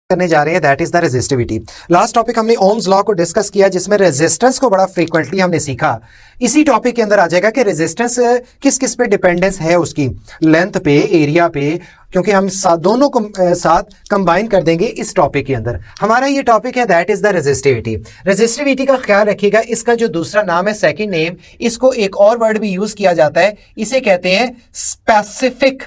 करने जा रहे हैं that is the resistivity. Last topic हमने ओम्स लॉ को डिस्कस किया जिसमें रेजिस्टेंस को बड़ा फ्रीक्वेंटली हमने सीखा। इसी टॉपिक के अंदर आ जाएगा कि रेजिस्टेंस किस किस पे डिपेंडेंस है, उसकी लेंथ पे, एरिया पे, क्योंकि हम दोनों को साथ कंबाइन कर देंगे इस टॉपिक के अंदर। हमारा ये टॉपिक है that is the resistivity. Resistivity का ख्याल रखिएगा, इसका जो दूसरा नाम है सेकंड नेम, इसको एक और वर्ड भी यूज किया जाता है, इसे कहते हैं स्पेसिफिक।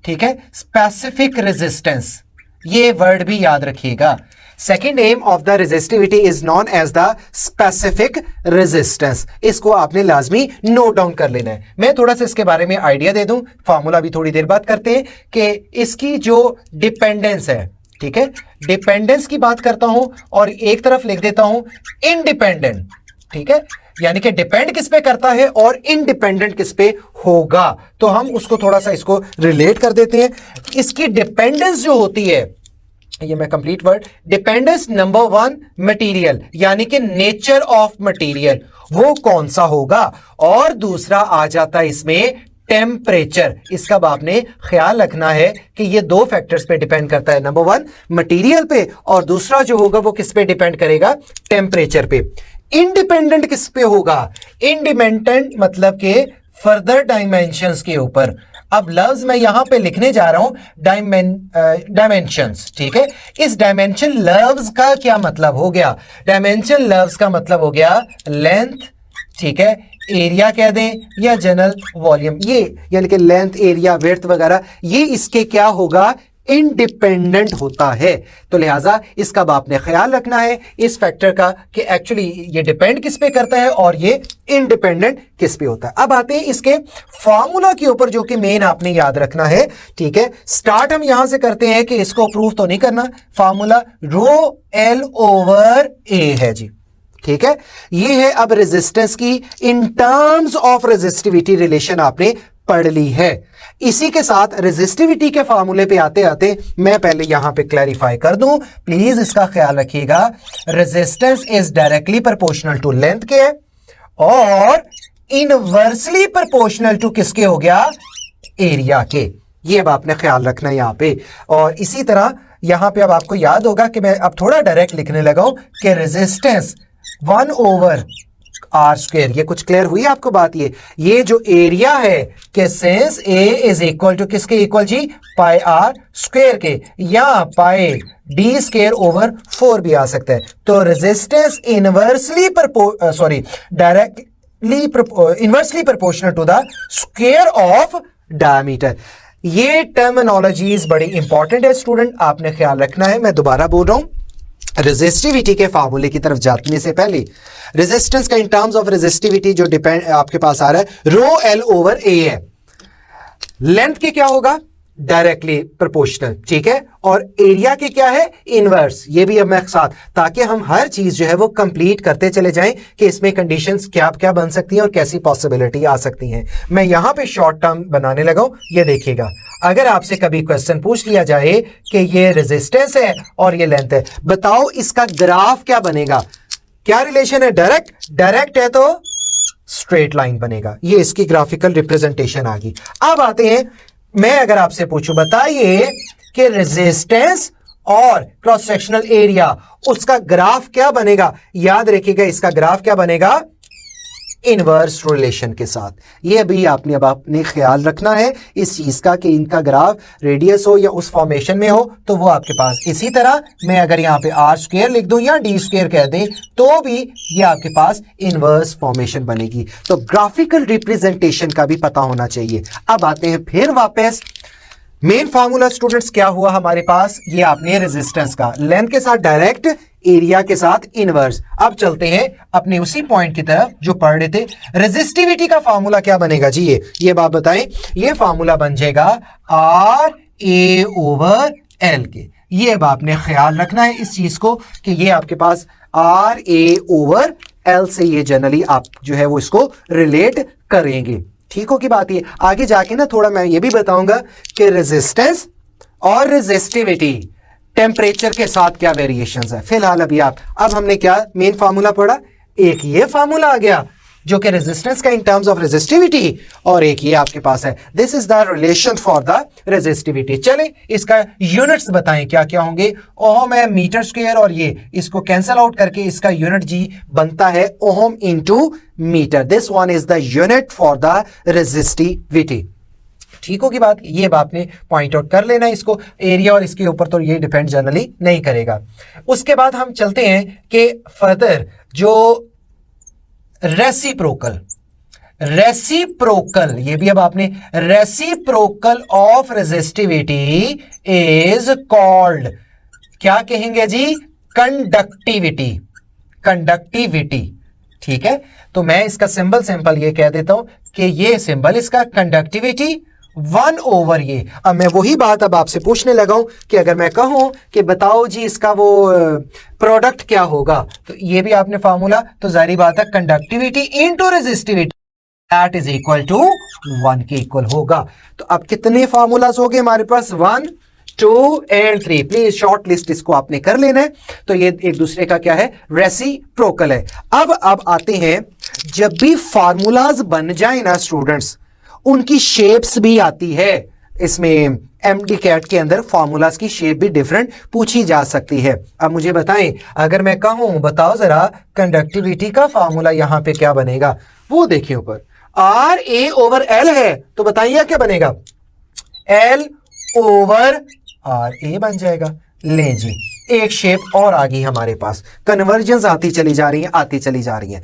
ठीक है, स्पेसिफिक रेजिस्टेंस, ये वर्ड भी याद रखिएगा। Second name of the resistivity is known as the specific resistance. इसको आपने लाजमी नोट डाउन कर लेना है। मैं थोड़ा सा इसके बारे में आइडिया दे दूं, फार्मूला भी थोड़ी देर बाद करते हैं कि इसकी जो डिपेंडेंस है, ठीक है, डिपेंडेंस की बात करता हूं और एक तरफ लिख देता हूं इंडिपेंडेंट। ठीक है, यानी कि डिपेंड किस पे करता है और इंडिपेंडेंट किस पे होगा, तो हम उसको थोड़ा सा इसको रिलेट कर देते हैं। इसकी डिपेंडेंस जो होती है, ये मैं complete word, dependence number one material, यानी कि नेचर ऑफ मटेरियल, वो कौन सा होगा, और दूसरा आ जाता है इसमें टेम्परेचर। इसका आपने ख्याल रखना है कि ये दो फैक्टर्स पे डिपेंड करता है, नंबर वन मटेरियल पे और दूसरा जो होगा वो किस पे डिपेंड करेगा, टेम्परेचर पे। इंडिपेंडेंट किस पे होगा, इंडिपेंडेंट मतलब के फर्दर डायमेंशंस के ऊपर। अब लफ्ज मैं यहां पे लिखने जा रहा हूं डायमेंशंस। ठीक है, इस डायमेंशन लफ्ज का क्या मतलब हो गया, डायमेंशन लफ्ज का मतलब हो गया लेंथ, ठीक है, एरिया कह दें या जनरल वॉल्यूम, ये यानी कि लेंथ, एरिया, विड्थ वगैरह, ये इसके क्या होगा, इंडिपेंडेंट होता है। तो लिहाजा इसका आपने ख्याल रखना है इस फैक्टर का कि एक्चुअली ये डिपेंड किस पे करता है और ये इंडिपेंडेंट किस पे होता है। अब आते हैं इसके फार्मूला के ऊपर जो कि मेन आपने याद रखना है। ठीक है, स्टार्ट हम यहां से करते हैं कि इसको प्रूफ तो नहीं करना, फार्मूला रो एल ओवर ए है जी। ठीक है, ये है अब रेजिस्टेंस की इन टर्म्स ऑफ रेजिस्टिविटी रिलेशन आपने पढ़ ली है। इसी के साथ रेजिस्टिविटी के फार्मूले पे आते आते मैं पहले यहां पे क्लैरिफाई कर दूं, प्लीज इसका ख्याल रखिएगा। Resistance is directly proportional to length के और इनवर्सली प्रोपोर्शनल टू किसके हो गया, एरिया के। ये अब आपने ख्याल रखना है यहां पे। और इसी तरह यहां पे अब आपको याद होगा कि मैं अब थोड़ा डायरेक्ट लिखने लगा हूं कि रेजिस्टेंस 1 ओवर आर स्क्वायर। ये कुछ क्लियर हुई आपको बात, ये जो एरिया है कि since A is equal to किसके इक्वल जी, पाई आर स्क्वायर के, या पाई डी स्क्वायर ओवर 4 भी आ सकता है। तो resistance inversely directly inversely proportional to the square of diameter. ये टर्मिनोलॉजीज बड़ी इंपॉर्टेंट है स्टूडेंट, आपने ख्याल रखना है। मैं दोबारा बोल रहा हूं, रेजिस्टिविटी के फार्मूले की तरफ जाने से पहले रेजिस्टेंस का इन टर्म्स ऑफ रेजिस्टिविटी जो डिपेंड आपके पास आ रहा है, रो एल ओवर ए है। लेंथ के क्या होगा, डायरेक्टली प्रोपोर्शनल, ठीक है, और एरिया के क्या है, इनवर्स। ये भी अब मैं साथ, ताकि हम हर चीज जो है वो कंप्लीट करते चले जाएं कि इसमें कंडीशंस क्या क्या बन सकती हैं और कैसी पॉसिबिलिटी आ सकती हैं। मैं यहां पे शॉर्ट टर्म बनाने लगा हूं, ये देखिएगा। अगर आपसे कभी क्वेश्चन पूछ लिया जाए कि ये रेजिस्टेंस है और ये लेंथ है, बताओ इसका ग्राफ क्या बनेगा, क्या रिलेशन है, डायरेक्ट है तो स्ट्रेट लाइन बनेगा। ये इसकी ग्राफिकल रिप्रेजेंटेशन आ गई। अब आते हैं, मैं अगर आपसे पूछूं बताइए कि रेजिस्टेंस और क्रॉस सेक्शनल एरिया, उसका ग्राफ क्या बनेगा, याद रखिएगा इसका ग्राफ क्या बनेगा, इनवर्स रिलेशन के साथ। ये भी आपने अब आपने ख्याल रखना है इस चीज का कि इनका ग्राफ रेडियस हो या उस फॉर्मेशन में हो तो वो आपके पास। इसी तरह मैं अगर यहाँ पे आर स्क्वायर लिख दूं या डी स्क्वायर कह दें तो भी ये आपके पास इनवर्स फॉर्मेशन बनेगी। तो ग्राफिकल रिप्रेजेंटेशन का भी पता होना चाहिए। अब आते हैं फिर वापस मेन फार्मूला स्टूडेंट्स, क्या हुआ हमारे पास, ये आपने रेजिस्टेंस का लेंथ के साथ डायरेक्ट, एरिया के साथ इनवर्स। अब चलते हैं अपने उसी पॉइंट की तरफ जो पढ़ रहे थे। रेजिस्टिविटी का फार्मूला क्या बनेगा जी, ये बात बताएं। ये फार्मूला बन जाएगा आर ए ओवर एल के। ये अब आपने ख्याल रखना है इस चीज को कि ये आपके पास आर ए ओवर एल से ये जनरली आप जो है वो इसको रिलेट करेंगे। ठीक हो की बात। ये आगे जाके ना थोड़ा मैं ये भी बताऊंगा कि रेजिस्टेंस और रेजिस्टिविटी टेम्परेचर के साथ क्या वेरिएशंस है। फिलहाल अभी अब हमने क्या मेन फार्मूला पढ़ा, एक ये फार्मूला आ गया जो कि रेजिस्टेंस का इन टर्म्स ऑफ रेजिस्टिविटी, और एक ये आपके पास है। This is the relation for the resistivity. चले इसका यूनिट्स बताएं क्या क्या होंगे। ओम है मीटर स्क्वायर, और ये इसको कैंसल आउट करके इसका यूनिट जी बनता है ohm into metre. This one is the unit for the resistivity. ठीक होगी बात, ये आपने पॉइंट आउट कर लेना इसको। एरिया और इसके ऊपर तो ये डिपेंड जनरली नहीं करेगा। उसके बाद हम चलते हैं कि फर्दर जो रेसिप्रोकल, ये भी अब आपने, reciprocal of resistivity is called, क्या कहेंगे जी, कंडक्टिविटी। ठीक है, तो मैं इसका सिंपल ये कह देता हूं कि ये सिंबल इसका कंडक्टिविटी 1/, ये। अब मैं वही बात अब आपसे पूछने लगा हूं कि अगर मैं कहूं कि बताओ जी इसका वो प्रोडक्ट क्या होगा, तो ये भी आपने फार्मूला, तो जारी बात है conductivity into resistivity that is equal to 1 के इक्वल होगा। तो अब कितने फार्मूलाज हो गए हमारे पास, 1, 2 and 3। प्लीज शॉर्ट लिस्ट इसको आपने कर लेना है। तो ये एक दूसरे का क्या है, रेसिप्रोकल है। अब आते हैं, जब भी फार्मूलाज बन जाए ना स्टूडेंट्स, उनकी शेप्स भी आती है। इसमें MD-CAT के अंदर फार्मूलाज की शेप भी डिफरेंट पूछी जा सकती है। अब मुझे बताएं, अगर मैं कहूं बताओ जरा कंडक्टिविटी का फार्मूला यहां पे क्या बनेगा, वो देखिए ऊपर RA/L है, तो बताइए क्या बनेगा, L/RA बन जाएगा। ले जी, एक शेप और आ गई हमारे पास, कन्वर्जेंस आती चली जा रही है।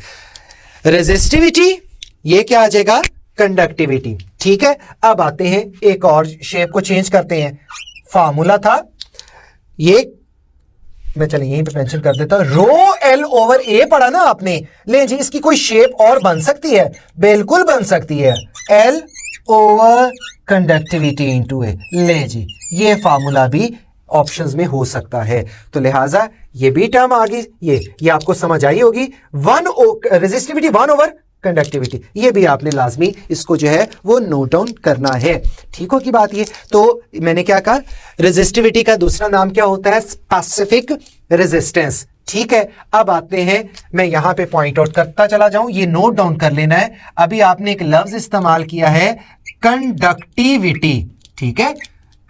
रेजिस्टिविटी, ये क्या आ जाएगा, कंडक्टिविटी। ठीक है, अब आते हैं एक और शेप को चेंज करते हैं। फार्मूला था ये, मैं चलिए यहीं पे मेंशन कर देता हूं, ρL/A पढ़ा ना आपने। ले जी, इसकी कोई शेप और बन सकती है, बिल्कुल बन सकती है, L/कंडक्टिविटी इंटू A। ले जी, ये फार्मूला भी ऑप्शंस में हो सकता है। तो लिहाजा ये भी टर्म आ गई, ये आपको समझ आई होगी। रेजिस्टिविटी 1/कंडक्टिविटी, ये भी आपने लाजमी इसको जो है वो नोट डाउन करना है। ठीक हो की बात ये। तो मैंने क्या कहा, रेजिस्टिविटी का दूसरा नाम क्या होता है, स्पेसिफिक रेजिस्टेंस। ठीक है, अब आते हैं, मैं यहां पे पॉइंट आउट करता चला जाऊं, ये नोट डाउन कर लेना है। अभी आपने एक लफ्ज इस्तेमाल किया है कंडक्टिविटी। ठीक है,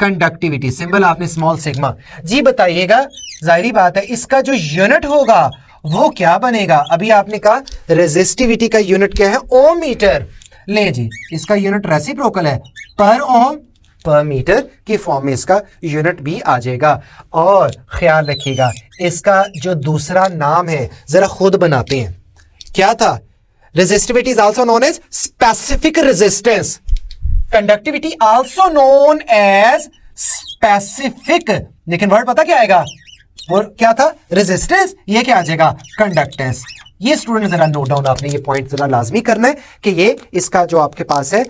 कंडक्टिविटी, सिंबल आपने स्मॉल सिग्मा जी। बताइएगा, जाहिर बात है इसका जो यूनिट होगा वो क्या बनेगा। अभी आपने कहा रेजिस्टिविटी का यूनिट क्या है, ओम मीटर। ले जी, इसका यूनिट रेसिप्रोकल है, पर ओम पर मीटर की फॉर्म में इसका यूनिट भी आ जाएगा। और ख्याल रखिएगा, इसका जो दूसरा नाम है जरा खुद बनाते हैं, क्या था, resistivity is also known as specific resistance, conductivity also known as specific, लेकिन वर्ड पता क्या आएगा, वो क्या था, रेजिस्टेंस, ये क्या आ जाएगा, कंडक्टेंस। ये स्टूडेंट जरा नोट डाउन आपने ये पॉइंट जरा लाजमी करना है कि ये इसका जो आपके पास है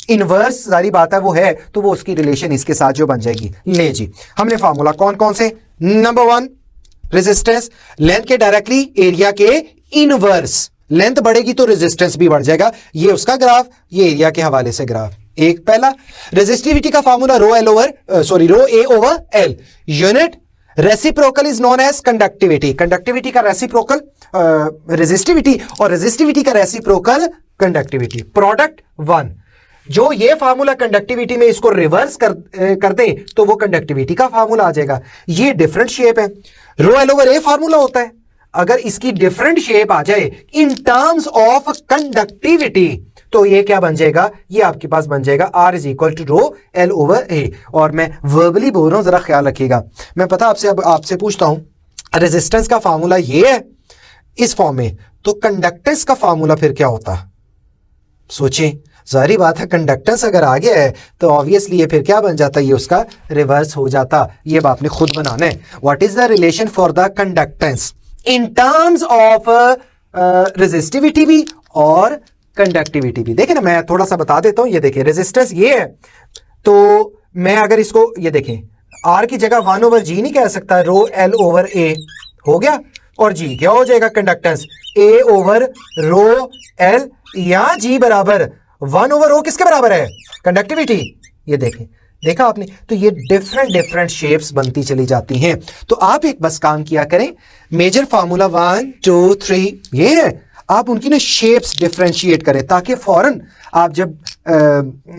इनवर्स सारी बात है वो है, तो वो उसकी रिलेशन इसके साथ जो बन जाएगी। ले जी, हमने फार्मूला कौन कौन से, नंबर 1 रेजिस्टेंस, लेंथ के डायरेक्टली एरिया के इनवर्स, लेंथ बढ़ेगी तो रेजिस्टेंस भी बढ़ जाएगा। ये उसका ग्राफ, ये एरिया के हवाले से ग्राफ। एक पहला रेजिस्टिविटी का formula ρA/L, unit reciprocal is known as conductivity, conductivity का रेसिप्रोकल रेजिस्टिविटी और रेजिस्टिविटी का रेसिप्रोकल कंडक्टिविटी, प्रोडक्ट 1। जो ये फार्मूला कंडक्टिविटी में इसको रिवर्स कर दे तो वो कंडक्टिविटी का फार्मूला आ जाएगा। ये डिफरेंट शेप है, ρL/A फार्मूला होता है। अगर इसकी डिफरेंट शेप आ जाए इन टर्म्स ऑफ कंडक्टिविटी तो ये क्या बन जाएगा, ये आपके पास बन जाएगा R is equal to ρL/A। और मैं वर्बली बोल रहा हूं, जरा ख्याल रखिएगा। मैं पता आपसे पूछता हूं, रेजिस्टेंस का फार्मूला ये है इस फॉर्म में, तो कंडक्टेंस का फार्मूला फिर क्या होता, सोचें। जाहिर बात है कंडक्टेंस अगर आ गया है तो ऑब्वियसली ये फिर क्या बन जाता, ये उसका रिवर्स हो जाता। ये आपने खुद बनाना है। What is the relation for the conductance in terms of resistivity भी और कंडक्टिविटी भी। देखिए ना, मैं थोड़ा सा बता देता हूं। ये देखिए, रेजिस्टेंस ये है, तो मैं अगर इसको ये देखें, R की जगह 1/G नहीं कह सकता, ρL/A हो गया, और G क्या हो जाएगा, कंडक्टेंस A/ρL, या G बराबर 1/ρ किसके बराबर है, कंडक्टिविटी। ये देखें, देखा आपने, तो ये डिफरेंट शेप्स बनती चली जाती हैं। तो आप एक बस काम किया करें, मेजर फार्मूला 1 2 3 ये है। आप उनकी ना शेप्स डिफरेंशिएट करें, ताकि फौरन आप जब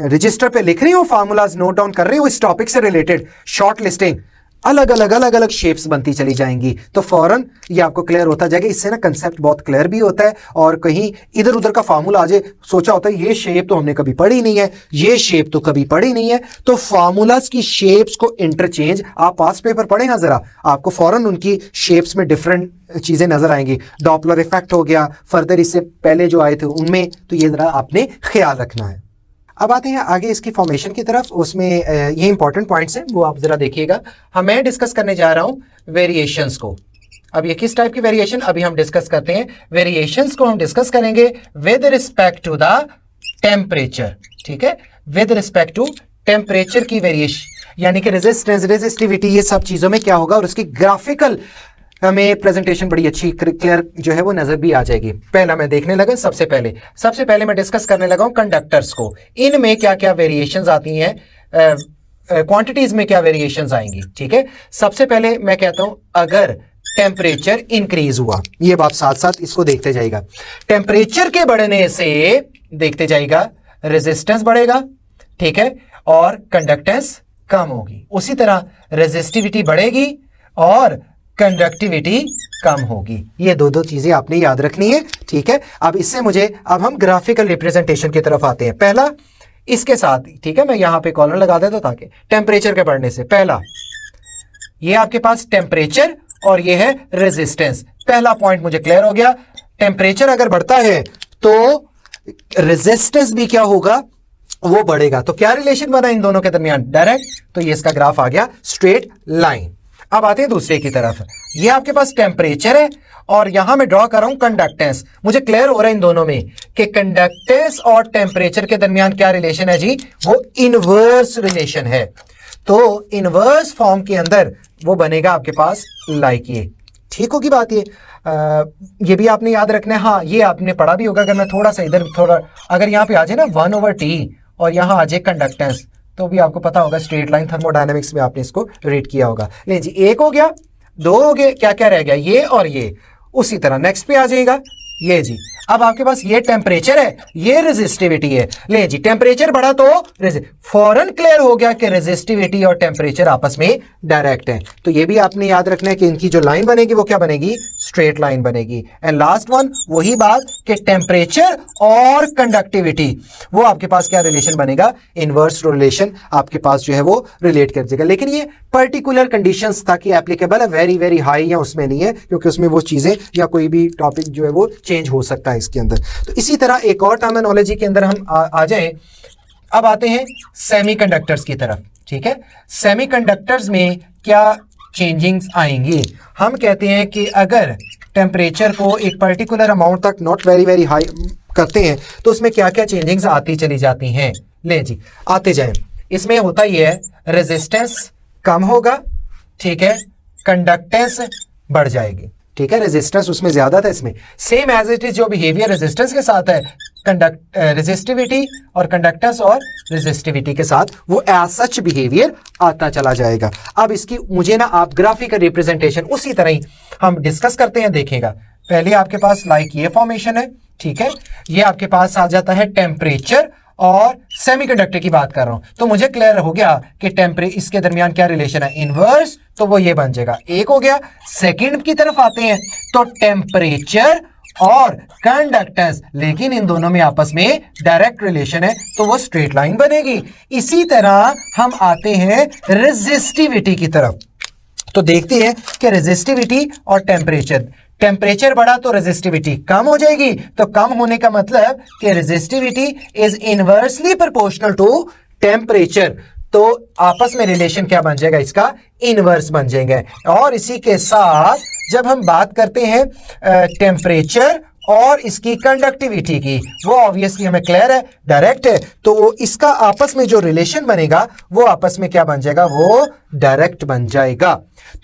रजिस्टर पे लिख रही हो, फार्मूलाज नोट डाउन कर रही हो, इस टॉपिक से रिलेटेड शॉर्ट लिस्टिंग अलग अलग शेप्स बनती चली जाएंगी, तो फौरन ये आपको क्लियर होता जाएगा। इससे ना कंसेप्ट बहुत क्लियर भी होता है, और कहीं इधर उधर का फार्मूला आ जाए, सोचा होता है ये शेप तो हमने कभी पढ़ी नहीं है, ये शेप तो कभी पढ़ी नहीं है, तो फार्मूलाज की शेप्स को इंटरचेंज, आप पास पेपर पढ़े ना जरा, आपको फौरन उनकी शेप्स में डिफरेंट चीजें नजर आएंगी। डॉपलर इफेक्ट हो गया, फर्दर इससे पहले जो आए थे उनमें, तो ये जरा आपने ख्याल रखना है। अब आते हैं आगे इसकी फॉर्मेशन की तरफ, उसमें ये इंपॉर्टेंट पॉइंट्स हैं, वो आप जरा देखिएगा। मैं डिस्कस करने जा रहा हूं वेरिएशंस को। अब ये किस टाइप की वेरिएशन अभी हम डिस्कस करते हैं। वेरिएशंस को हम डिस्कस करेंगे with respect to the temperature, ठीक है, विद रिस्पेक्ट टू टेम्परेचर की वेरिएशन, यानी कि रेजिस्टेंस, रेजिस्टिविटी, ये सब चीजों में क्या होगा, और उसकी ग्राफिकल हमें प्रेजेंटेशन बड़ी अच्छी क्लियर जो है वो नजर भी आ जाएगी। पहला मैं देखने लगा, सबसे पहले मैं डिस्कस करने लगा हूं कंडक्टर्स को। इनमें क्या क्या वेरिएशंस आती हैं, क्वांटिटीज में क्या वेरिएशंस आएंगी, ठीक है। सबसे पहले मैं कहता हूं अगर टेम्परेचर इंक्रीज हुआ, ये बात साथ साथ इसको देखते जाएगा, टेम्परेचर के बढ़ने से देखते जाएगा रेजिस्टेंस बढ़ेगा, ठीक है, और कंडक्टेंस कम होगी। उसी तरह रेजिस्टिविटी बढ़ेगी और कंडक्टिविटी कम होगी। ये दो चीजें आपने याद रखनी है, ठीक है। अब इससे अब हम ग्राफिकल रिप्रेजेंटेशन की तरफ आते हैं। पहला इसके साथ, ठीक है, मैं यहां पे कॉलम लगा देता हूं ताकि टेम्परेचर के बढ़ने से, पहला ये आपके पास टेम्परेचर और ये है रेजिस्टेंस। पहला पॉइंट मुझे क्लियर हो गया, टेम्परेचर अगर बढ़ता है तो रेजिस्टेंस भी क्या होगा, वो बढ़ेगा। तो क्या रिलेशन बना इन दोनों के दरमियान, डायरेक्ट, तो ये इसका ग्राफ आ गया स्ट्रेट लाइन। अब आते हैं दूसरे की तरफ, ये आपके पास टेम्परेचर है और यहां मैं ड्रॉ कर रहा हूं कंडक्टेंस। मुझे क्लियर हो रहा है इन दोनों में कि कंडक्टेंस और टेम्परेचर के दरमियान क्या रिलेशन है जी, वो इनवर्स रिलेशन है। तो इनवर्स फॉर्म के अंदर वो बनेगा आपके पास लाइक ये, ठीक होगी बात ये भी आपने याद रखना है। हाँ, ये आपने पढ़ा भी होगा, अगर मैं थोड़ा सा इधर अगर यहाँ पे आ जाए ना 1/T और यहाँ आ जाए कंडक्टेंस, तो भी आपको पता होगा स्ट्रेट लाइन थर्मोडायनेमिक्स में आपने इसको रीड किया होगा। ले जी, एक हो गया, दो हो गए, क्या क्या रह गया, ये और ये। उसी तरह नेक्स्ट पे आ जाएगा ये जी, अब आपके पास ये टेम्परेचर है, ये रेजिस्टिविटी है। ले जी, टेम्परेचर बढ़ा तो फौरन क्लियर हो गया कि रेजिस्टिविटी और टेम्परेचर आपस में डायरेक्ट है। तो ये भी आपने याद रखना है कि इनकी जो लाइन बनेगी वो क्या बनेगी, स्ट्रेट लाइन बनेगी। एंड लास्ट वन वही बात कि टेम्परेचर और कंडक्टिविटी, वो आपके पास क्या रिलेशन बनेगा, इनवर्स रिलेशन आपके पास जो है वो रिलेट कर जाएगा। लेकिन ये पर्टिकुलर कंडीशंस ताकि एप्लीकेबल है, वेरी वेरी हाई या उसमें नहीं है, क्योंकि उसमें वो चीजें या कोई भी टॉपिक जो है वो चेंज हो सकता है इसके अंदर। तो इसी तरह एक और टर्मिनोलॉजी के अंदर हम आ जाएं। अब आते हैं सेमीकंडक्टर्स की तरफ, ठीक है। सेमीकंडक्टर्स में क्या चेंजिंग्स आएंगी, हम कहते हैं कि अगर टेम्परेचर को एक पर्टिकुलर अमाउंट तक नॉट वेरी वेरी हाई करते हैं तो उसमें क्या क्या चेंजिंग्स आती चली जाती हैं। ले जी, आते जाएं। इसमें होता ही है रेजिस्टेंस कम होगा, ठीक है, कंडक्टेंस बढ़ जाएगी, ठीक है, रेजिस्टेंस उसमें ज्यादा था, इसमें सेम एज इट इज जो बिहेवियर रेजिस्टेंस के साथ है, रेजिस्टिविटी और कंडक्टेंस और रेजिस्टिविटी के साथ वो एज सच बिहेवियर आता चला जाएगा। अब इसकी मुझे ना आप ग्राफिकल रिप्रेजेंटेशन उसी तरह ही हम डिस्कस करते हैं, देखिएगा। पहले आपके पास लाइक ये फॉर्मेशन है, ठीक है, ये आपके पास आ जाता है टेम्परेचर और सेमीकंडक्टर की बात कर रहा हूं, तो मुझे क्लियर हो गया कि इसके दरमियान क्या रिलेशन है, इनवर्स, तो वो ये बन जाएगा, एक हो गया। सेकंड की तरफ आते हैं तो टेम्परेचर और कंडक्टेंस, लेकिन इन दोनों में आपस में डायरेक्ट रिलेशन है, तो वो स्ट्रेट लाइन बनेगी। इसी तरह हम आते हैं रेजिस्टिविटी की तरफ, तो देखते हैं कि रेजिस्टिविटी और टेम्परेचर बढ़ा तो रेजिस्टिविटी कम हो जाएगी, तो कम होने का मतलब कि resistivity is inversely proportional to temperature, तो आपस में रिलेशन क्या बन जाएगा, इसका इनवर्स बन जाएगा। और इसी के साथ जब हम बात करते हैं टेम्परेचर और इसकी कंडक्टिविटी की, वो ऑब्वियसली हमें क्लियर है, डायरेक्ट है, तो इसका आपस में जो रिलेशन बनेगा वो आपस में क्या बन जाएगा, वो डायरेक्ट बन जाएगा।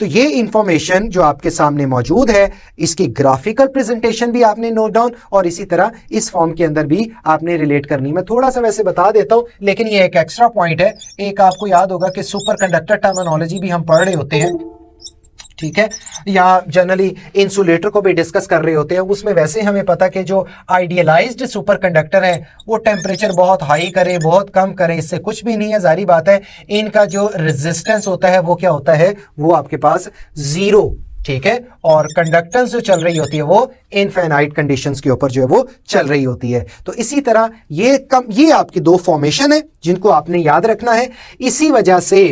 तो ये इंफॉर्मेशन जो आपके सामने मौजूद है, इसकी ग्राफिकल प्रेजेंटेशन भी आपने नोट डाउन और इसी तरह इस फॉर्म के अंदर भी आपने रिलेट करनी। मैं थोड़ा सा वैसे बता देता हूं, लेकिन ये एक एक्स्ट्रा पॉइंट है। एक आपको याद होगा कि सुपर कंडक्टर टर्मिनोलॉजी भी हम पढ़ रहे होते हैं, ठीक है, या जनरली इंसुलेटर को भी डिस्कस कर रहे होते हैं, उसमें वैसे हमें पता कि जो आइडियलाइज्ड सुपर कंडक्टर है वो टेम्परेचर बहुत हाई करे बहुत कम करे इससे कुछ भी नहीं है, जारी बात है इनका जो रेजिस्टेंस होता है वो क्या होता है, वो आपके पास जीरो, ठीक है, और कंडक्टेंस जो चल रही होती है वो इनफाइनाइट कंडीशंस के ऊपर जो है वो चल रही होती है। तो इसी तरह ये आपकी दो फॉर्मेशन है जिनको आपने याद रखना है। इसी वजह से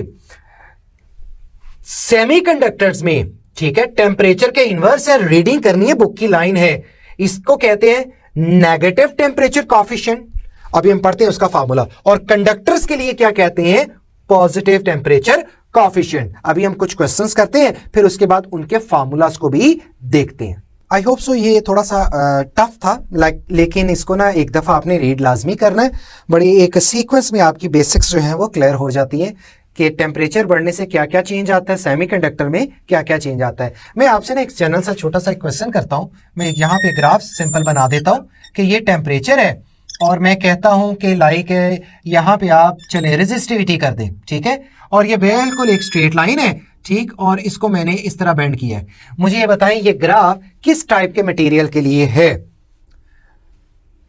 सेमीकंडक्टर्स में, ठीक है, टेम्परेचर के इनवर्स है, रीडिंग करनी है, बुक की लाइन है, इसको कहते हैं नेगेटिव टेम्परेचर कॉफिशिएंट। अभी हम पढ़ते हैं उसका फार्मूला। और कंडक्टर्स के लिए क्या कहते हैं, पॉजिटिव टेम्परेचर कॉफिशिएंट। अभी हम कुछ क्वेश्चंस करते हैं फिर उसके बाद उनके फार्मूलास को भी देखते हैं। आई होप सो ये थोड़ा सा टफ था लेकिन इसको ना एक दफा आपने रीड लाजमी करना है। बड़ी एक सीक्वेंस में आपकी बेसिक्स जो है वो क्लियर हो जाती है कि टेम्परेचर बढ़ने से क्या क्या चेंज आता है, सेमीकंडक्टर में क्या क्या चेंज आता है। मैं आपसे ना एक जनरल सा छोटा सा क्वेश्चन करता हूं, मैं यहाँ पे ग्राफ सिंपल बना देता हूं कि ये टेम्परेचर है और मैं कहता हूं कि लाइक यहाँ पे आप चले रेजिस्टिविटी कर दें, ठीक है, और ये बिल्कुल एक स्ट्रेट लाइन है, ठीक, और इसको मैंने इस तरह बेंड किया है। मुझे ये बताएं ये ग्राफ किस टाइप के मटेरियल के लिए है,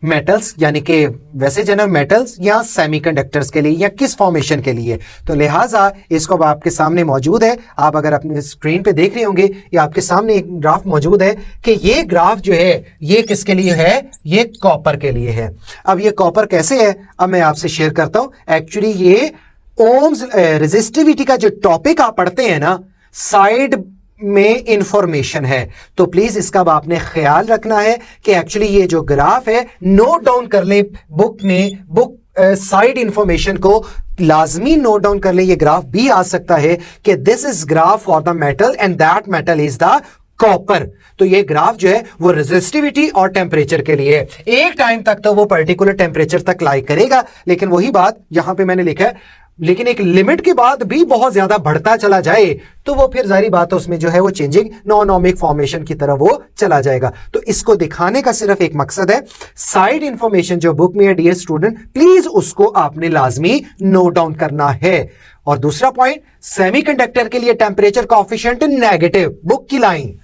मेटल्स यानी कि वैसे जनरल मेटल्स या सेमीकंडक्टर्स के लिए या किस फॉर्मेशन के लिए। तो लिहाजा इसको अब आपके सामने मौजूद है, आप अगर अपने स्क्रीन पे देख रहे होंगे या आपके सामने एक ग्राफ मौजूद है कि ये ग्राफ जो है ये किसके लिए है, ये कॉपर के लिए है। अब ये कॉपर कैसे है, अब मैं आपसे शेयर करता हूं। एक्चुअली ये ओम्स रेजिस्टिविटी का जो टॉपिक आप पढ़ते हैं ना, साइड में इंफॉर्मेशन है, तो प्लीज इसका आपने ख्याल रखना है कि एक्चुअली ये जो ग्राफ है नोट डाउन कर ले बुक में, बुक साइड इंफॉर्मेशन को लाजमी नोट डाउन कर ले। ये ग्राफ भी आ सकता है कि this is graph for the metal and that metal is the copper. तो ये ग्राफ जो है वो रेजिस्टिविटी और टेम्परेचर के लिए है। एक टाइम तक तो वो पर्टिकुलर टेम्परेचर तक लाई करेगा, लेकिन वही बात यहां पे मैंने लिखा है, लेकिन एक लिमिट के बाद भी बहुत ज्यादा बढ़ता चला जाए तो वो फिर जारी बात है उसमें जो है वो चेंजिंग नॉनोमिक फॉर्मेशन की तरफ वो चला जाएगा। तो इसको दिखाने का सिर्फ एक मकसद है, साइड इंफॉर्मेशन जो बुक में है डियर स्टूडेंट प्लीज उसको आपने लाजमी नोट डाउन करना है। और दूसरा पॉइंट, सेमीकंडक्टर के लिए टेम्परेचर कॉफिशिएंट नेगेटिव, बुक की लाइन,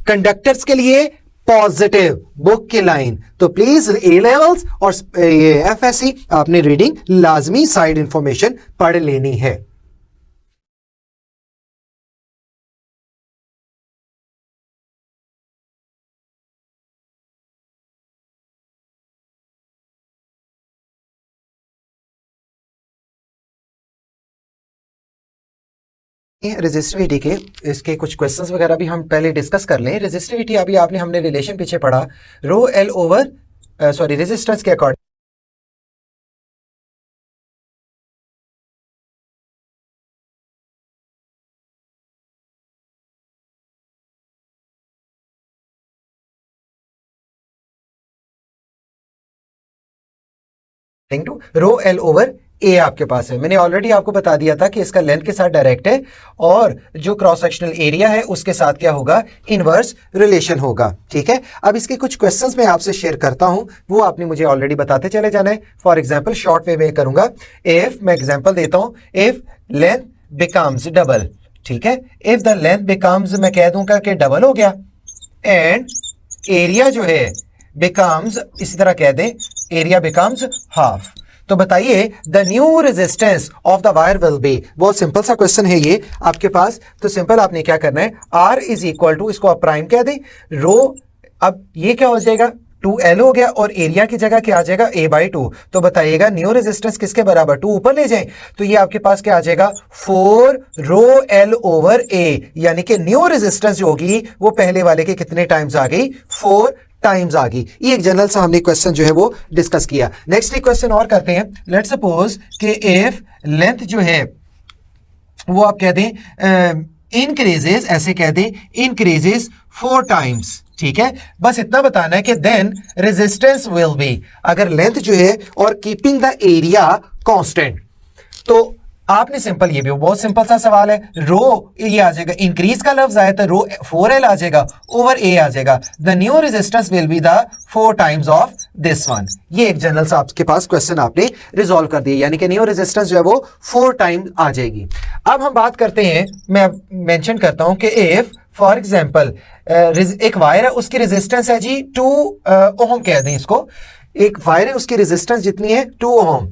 कंडक्टर्स के लिए पॉजिटिव, बुक की लाइन। तो प्लीज ए लेवल्स और एफएससी आपने रीडिंग लाजमी साइड इंफॉर्मेशन पढ़ लेनी है। रेजिस्टिविटी के इसके कुछ क्वेश्चंस वगैरह भी हम पहले डिस्कस कर लें। रेजिस्टिविटी अभी आपने हमने रिलेशन पीछे पढ़ा, रो एल ओवर रेजिस्टेंस के according to rho L over A आपके पास है। मैंने ऑलरेडी आपको बता दिया था कि इसका लेंथ के साथ डायरेक्ट है और जो क्रॉस सेक्शनल एरिया है उसके साथ क्या होगा, इनवर्स रिलेशन होगा, ठीक है। अब इसके कुछ क्वेश्चंस मैं आपसे शेयर करता हूं, वो आपने मुझे ऑलरेडी बताते चले जाना है। फॉर एग्जांपल शॉर्ट वे में करूंगा, इफ मैं एग्जांपल देता हूं, इफ लेंथ बिकम्स डबल, ठीक है, इफ द लेंथ बिकम्स, मैं कह दूंगा कि डबल हो गया, एंड एरिया जो है बिकम्स, इसी तरह कह दें एरिया बिकम्स हाफ, तो बताइए the new resistance of the wire will be. बहुत सिंपल सा क्वेश्चन है ये आपके पास। तो सिंपल आपने क्या करना है, R इज इक्वल टू, इसको आप प्राइम कह दें, रो, अब ये क्या हो जाएगा 2L हो गया और एरिया की जगह क्या आ जाएगा A/2। तो बताइएगा न्यू रेजिस्टेंस किसके बराबर, 2 ऊपर ले जाएं तो ये आपके पास क्या आ जाएगा 4 रो L ओवर A, यानी कि न्यू रेजिस्टेंस जो होगी वो पहले वाले के कितने टाइम्स आ गई, 4 टाइम्स आ गई। ये एक जनरल सा हमने क्वेश्चन जो है वो डिस्कस किया। नेक्स्ट एक क्वेश्चन और करते हैं। लेट्स सपोज कि इफ लेंथ जो है वो आप कह दें इंक्रीजेस, ऐसे कह दें इंक्रीजेस 4 टाइम्स, ठीक है, बस इतना बताना है कि देन रेजिस्टेंस विल बी, अगर लेंथ जो है और कीपिंग द एरिया कांस्टेंट, तो आपने सिंपल, ये भी बहुत सिंपल सा सवाल है, रो ये आ जाएगा, इंक्रीज का लफ्ज आया तो रो 4L आ जाएगा ओवर A आ जाएगा, the new resistance will be the 4 times of this one. ये एक जनरल सा आपके पास क्वेश्चन आपने रिजॉल्व कर दिया, यानी कि न्यू रेजिस्टेंस जो है वो 4 टाइम्स आ जाएगी। अब हम बात करते हैं, मैं मेंशन करता हूं कि इफ फॉर एग्जाम्पल एक वायर है, उसकी रेजिस्टेंस है जी 2 ओम कह दें इसको, एक वायर है उसकी रेजिस्टेंस जितनी है 2 ओम,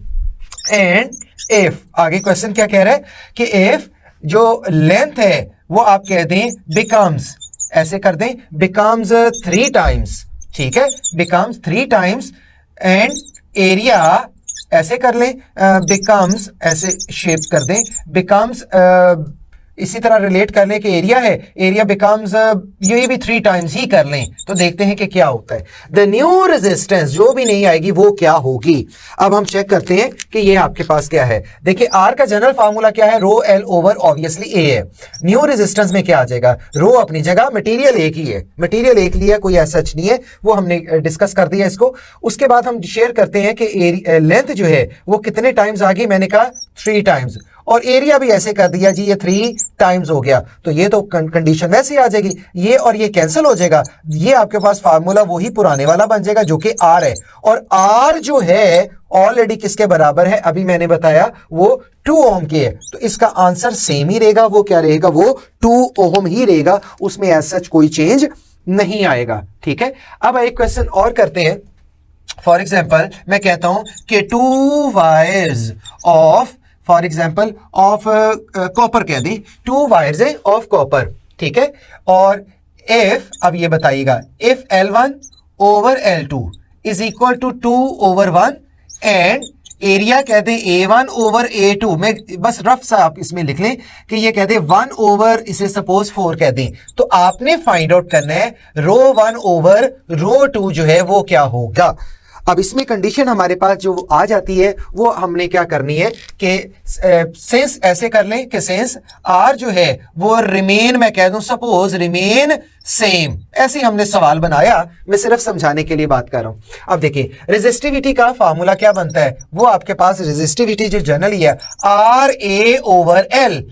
एंड इफ, आगे क्वेश्चन क्या कह रहा है कि इफ जो लेंथ है वो आप कह दें बिकम्स, ऐसे कर दें बिकम्स 3 टाइम्स, ठीक है, बिकम्स 3 टाइम्स, एंड एरिया ऐसे कर लें बिकम्स, ऐसे शेप कर दें बिकम्स, इसी तरह रिलेट कर लें कि एरिया है, एरिया बिकम्स, ये भी 3 टाइम्स ही कर लें, तो देखते हैं कि क्या होता है। द न्यू रेजिस्टेंस जो भी नहीं आएगी वो क्या होगी। अब हम चेक करते हैं कि ये आपके पास क्या है। देखिए आर का जनरल फार्मूला क्या है, रो एल ओवर ऑब्वियसली ए है। न्यू रेजिस्टेंस में क्या आ जाएगा, रो अपनी जगह, मटेरियल एक ही है, मटेरियल एक लिया, कोई ऐसा सच नहीं है, वो हमने डिस्कस कर दिया इसको। उसके बाद हम शेयर करते हैं कि लेंथ जो है वो कितने टाइम्स आ गई, मैंने कहा 3 टाइम्स, और एरिया भी ऐसे कर दिया जी, ये 3 टाइम्स हो गया, तो ये तो कंडीशन वैसे आ जाएगी, ये और ये कैंसिल हो जाएगा, ये आपके पास फार्मूला वही पुराने वाला बन जाएगा जो कि आर है, और आर जो है ऑलरेडी किसके बराबर है, अभी मैंने बताया वो 2 ओम के है, तो इसका आंसर सेम ही रहेगा, वो क्या रहेगा, वो 2 ओम ही रहेगा, उसमें एज सच कोई चेंज नहीं आएगा। ठीक है, अब एक क्वेश्चन और करते हैं। फॉर एग्जाम्पल मैं कहता हूं कि 2 wires of, for example of copper कह दी, 2 वायर्स है ऑफ कॉपर, ठीक है, और इफ, अब ये बताइएगा, if L1 over L2 is equal to 2 over 1 and area कहते हैं A1 ओवर A2, में बस रफ सा आप इसमें लिख लें कि ये कहते हैं 1 ओवर, इसे सपोज 4 कह दें, तो आपने फाइंड आउट करना है रो 1 ओवर रो 2 जो है वो क्या होगा। अब इसमें कंडीशन हमारे पास जो आ जाती है वो हमने क्या करनी है कि सेंस ऐसे कर लें कि सेंस आर जो है वो रिमेन, मैं कह दूं सपोज रिमेन सेम, ऐसे हमने सवाल बनाया, मैं सिर्फ समझाने के लिए बात कर रहा हूं। अब देखिए रेजिस्टिविटी का फार्मूला क्या बनता है, वो आपके पास रेजिस्टिविटी जो जनरली है आर ए ओवर एल,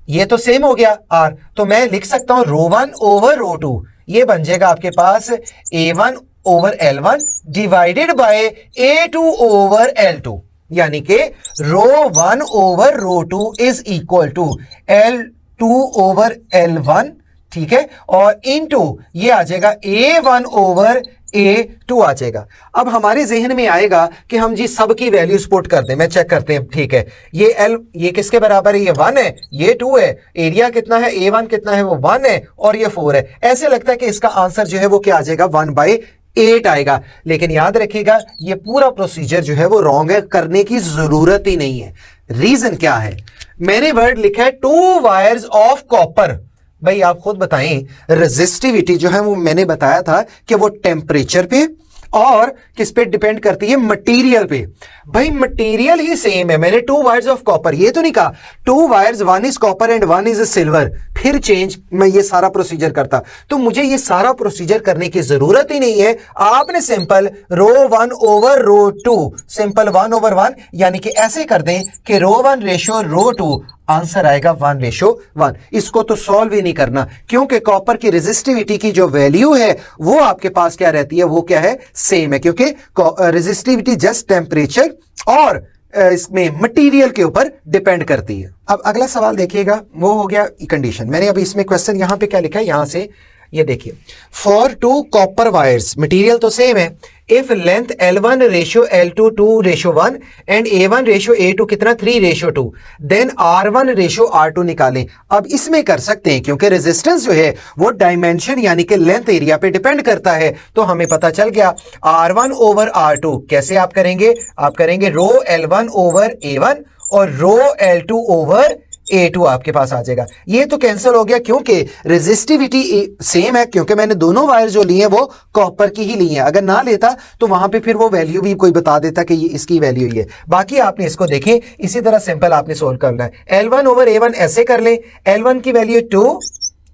ये तो सेम हो गया आर, तो मैं लिख सकता हूं रो 1 ओवर रो 2, ये बन जाएगा आपके पास A1 over L1 divided by A2 over L2, यानी कि rho 1 over rho 2 is equal to L2 over L1, ठीक है, और इनटू ये आ जाएगा A1 ओवर A2 आ जाएगा। अब हमारे जहन में आएगा कि हम जी सब की वैल्यूज पुट कर दें, मैं चेक करते हैं, ठीक है, ये L ये किसके बराबर है, ये 1 है, ये 2 है, एरिया कितना है, A1 कितना है, वो 1 है, और ये 4 है, ऐसे लगता है कि इसका आंसर जो है वो क्या आ जाएगा 1/8 आएगा। लेकिन याद रखिएगा ये पूरा प्रोसीजर जो है वो रॉन्ग है, करने की जरूरत ही नहीं है। रीजन क्या है, मैंने वर्ड लिखा है 2 वायर्स ऑफ कॉपर, भाई आप खुद बताएं रेजिस्टिविटी जो है वो मैंने बताया था कि वो टेम्परेचर पे और किस पे डिपेंड करती है, मटेरियल पे। भाई मटेरियल ही सेम है, मैंने 2 वायर्स ऑफ कॉपर, ये तो नहीं कहा 2 wires 1 is copper and 1 is silver, फिर चेंज मैं ये सारा प्रोसीजर करता, तो मुझे ये सारा प्रोसीजर करने की जरूरत ही नहीं है। आपने सिंपल रो 1 ओवर रो 2, सिंपल 1 ओवर 1, यानी कि ऐसे कर दें कि रो 1 रेशो रो 2, आंसर आएगा 1/1। इसको तो सॉल्व ही नहीं करना, क्योंकि कॉपर की रेजिस्टिविटी की जो वैल्यू है वो आपके पास क्या रहती है, वो क्या है, सेम है, क्योंकि रेजिस्टिविटी जस्ट टेम्परेचर और इसमें मटेरियल के ऊपर डिपेंड करती है। अब अगला सवाल देखिएगा, वो हो गया कंडीशन। मैंने अभी इसमें क्वेश्चन यहां पे क्या लिखा है, यहां से ये देखिए, फॉर 2 कॉपर वायर्स, मटेरियल तो सेम है, if length L1 ratio L2 2 ratio 1 and A1 ratio A2 कितना 3 ratio 2, then R1 ratio R2 निकालें। अब इसमें कर सकते हैं क्योंकि रेजिस्टेंस जो है वो डायमेंशन यानी कि लेंथ एरिया पे डिपेंड करता है, तो हमें पता चल गया R1 ओवर R2 कैसे आप करेंगे, आप करेंगे रो L1 ओवर A1 और रो L2 ओवर A2 आपके पास आ जाएगा। ये तो कैंसिल हो गया क्योंकि रेजिस्टिविटी सेम है, क्योंकि मैंने दोनों वायर जो लिए हैं वो कॉपर की ही ली हैं। अगर ना लेता तो वहां पे फिर वो वैल्यू भी कोई बता देता कि ये इसकी वैल्यू ये। बाकी आपने इसको देखें, इसी तरह सिंपल आपने सोल्व करना है। L1 ओवर A1 ऐसे कर लें, L1 की वैल्यू 2,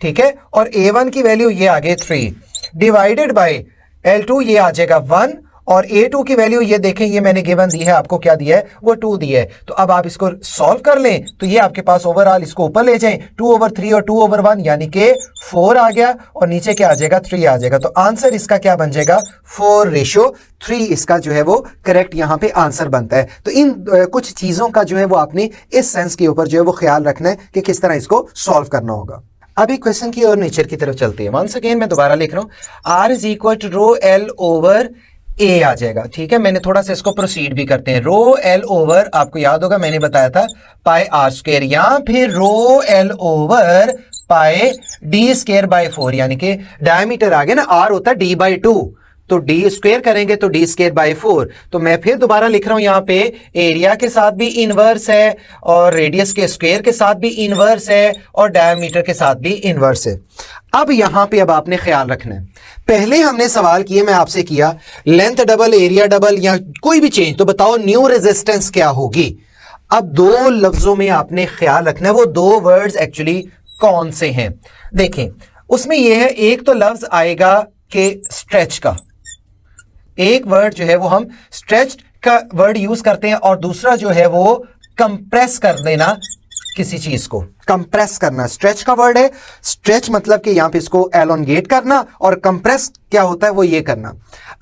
ठीक है, और A1 की वैल्यू ये आ गई 3, डिवाइडेड बाय L2 ये आ जाएगा 1, और A2 की वैल्यू ये देखें, ये मैंने गिवन दी है आपको, क्या दिया है, वो 2 दिया है। तो अब आप इसको सॉल्व कर लें तो ये आपके पास ओवरऑल, इसको ऊपर ले जाएं, 2 ओवर 3 और 2 ओवर 1 यानी कि 4 आ गया, और नीचे क्या आ जाएगा, 3 आ जाएगा। तो आंसर इसका क्या बन जाएगा, 4/3 इसका जो है वो करेक्ट यहां पे आंसर बनता है। तो इन कुछ चीजों का जो है वो आपने इस सेंस के ऊपर जो है वो ख्याल रखना है कि किस तरह इसको सॉल्व करना होगा। अभी क्वेश्चन की और नेचर की तरफ चलते हैं। वंस अगेन मैं दोबारा लिख रहा हूं, R is equal to rho L over A आ जाएगा। ठीक है, मैंने थोड़ा सा इसको प्रोसीड भी करते हैं। रो एल ओवर, आपको याद होगा मैंने बताया था पाई आर स्क्वायर, या फिर रो L over pi D square by 4, यानी कि डायमीटर आ गया ना, आर होता है डी बाई 2, तो डी स्क्वायर करेंगे तो डी स्क्वायर बाई 4। तो मैं फिर दोबारा लिख रहा हूं यहां पे एरिया के साथ भी इनवर्स है और रेडियस के स्क्वायर के साथ भी इनवर्स है और डायमीटर के साथ भी इनवर्स है। अब यहां पे अब आपने ख्याल रखना है, पहले हमने सवाल किए, मैं आपसे किया लेंथ डबल एरिया डबल या कोई भी चेंज, तो बताओ न्यू रेजिस्टेंस क्या होगी। अब दो लफ्जों में आपने ख्याल रखना है, वो दो वर्ड्स एक्चुअली कौन से हैं। देखें उसमें यह है, एक तो लफ्ज आएगा कि स्ट्रेच का, एक वर्ड जो है वो हम स्ट्रेच का वर्ड यूज करते हैं, और दूसरा जो है वो कंप्रेस कर देना किसी चीज को, कंप्रेस करना स्ट्रेच का वर्ड है। स्ट्रेच मतलब कि यहां पे इसको एलोंगेट करना, और कंप्रेस क्या होता है वो ये करना।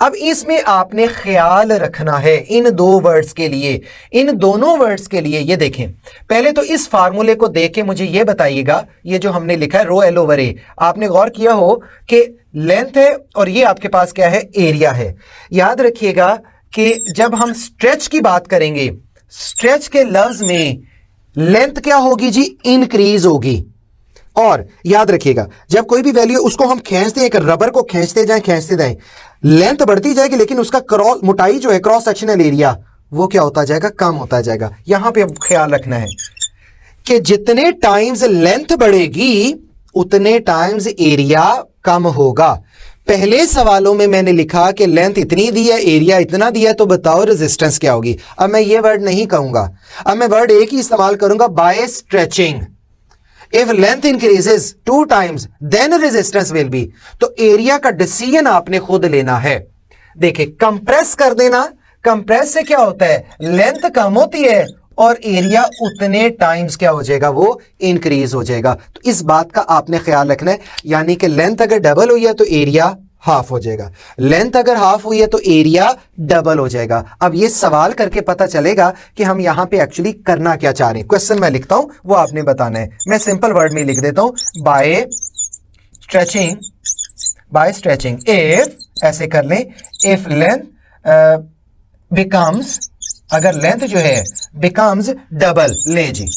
अब इसमें आपने ख्याल रखना है इन दो वर्ड्स के लिए, इन दोनों वर्ड्स के लिए। ये देखें, पहले तो इस फार्मूले को देख के मुझे ये बताइएगा, ये जो हमने लिखा है रो एल ओवर ए, आपने गौर किया हो कि लेंथ है और ये आपके पास क्या है, एरिया है। याद रखिएगा कि जब हम स्ट्रेच की बात करेंगे, स्ट्रेच के लफ्ज में लेंथ क्या होगी जी, इंक्रीज होगी। और याद रखिएगा जब कोई भी वैल्यू उसको हम खींचते हैं, एक रबर को खींचते जाएं, लेंथ बढ़ती जाएगी, लेकिन उसका क्रॉस मोटाई जो है, क्रॉस सेक्शनल एरिया, वो क्या होता जाएगा, कम होता जाएगा। यहां पे अब ख्याल रखना है कि जितने टाइम्स लेंथ बढ़ेगी उतने टाइम्स एरिया कम होगा। पहले सवालों में मैंने लिखा कि लेंथ इतनी दी है, एरिया इतना दिया, तो बताओ रेजिस्टेंस क्या होगी। अब मैं ये वर्ड नहीं कहूंगा, अब मैं वर्ड एक ही इस्तेमाल करूंगा, by stretching. If length increases 2 times then resistance will be. तो एरिया का डिसीजन आपने खुद लेना है। देखिए कंप्रेस कर देना, कंप्रेस से क्या होता है, लेंथ कम होती है और एरिया उतने टाइम्स क्या हो जाएगा, वो इंक्रीज हो जाएगा। तो इस बात का आपने ख्याल रखना है, यानी कि लेंथ अगर डबल हुई है तो एरिया हाफ हो जाएगा, लेंथ अगर हाफ हुई है तो एरिया डबल हो जाएगा। अब ये सवाल करके पता चलेगा कि हम यहां पे एक्चुअली करना क्या चाह रहे हैं। क्वेश्चन मैं लिखता हूं, वो आपने बताना है। मैं सिंपल वर्ड में लिख देता हूं, बाय स्ट्रेचिंग इफ, ऐसे कर लें, इफ लेंथ बिकम्स, अगर लेंथ जो है बिकम्स डबल, ले जी,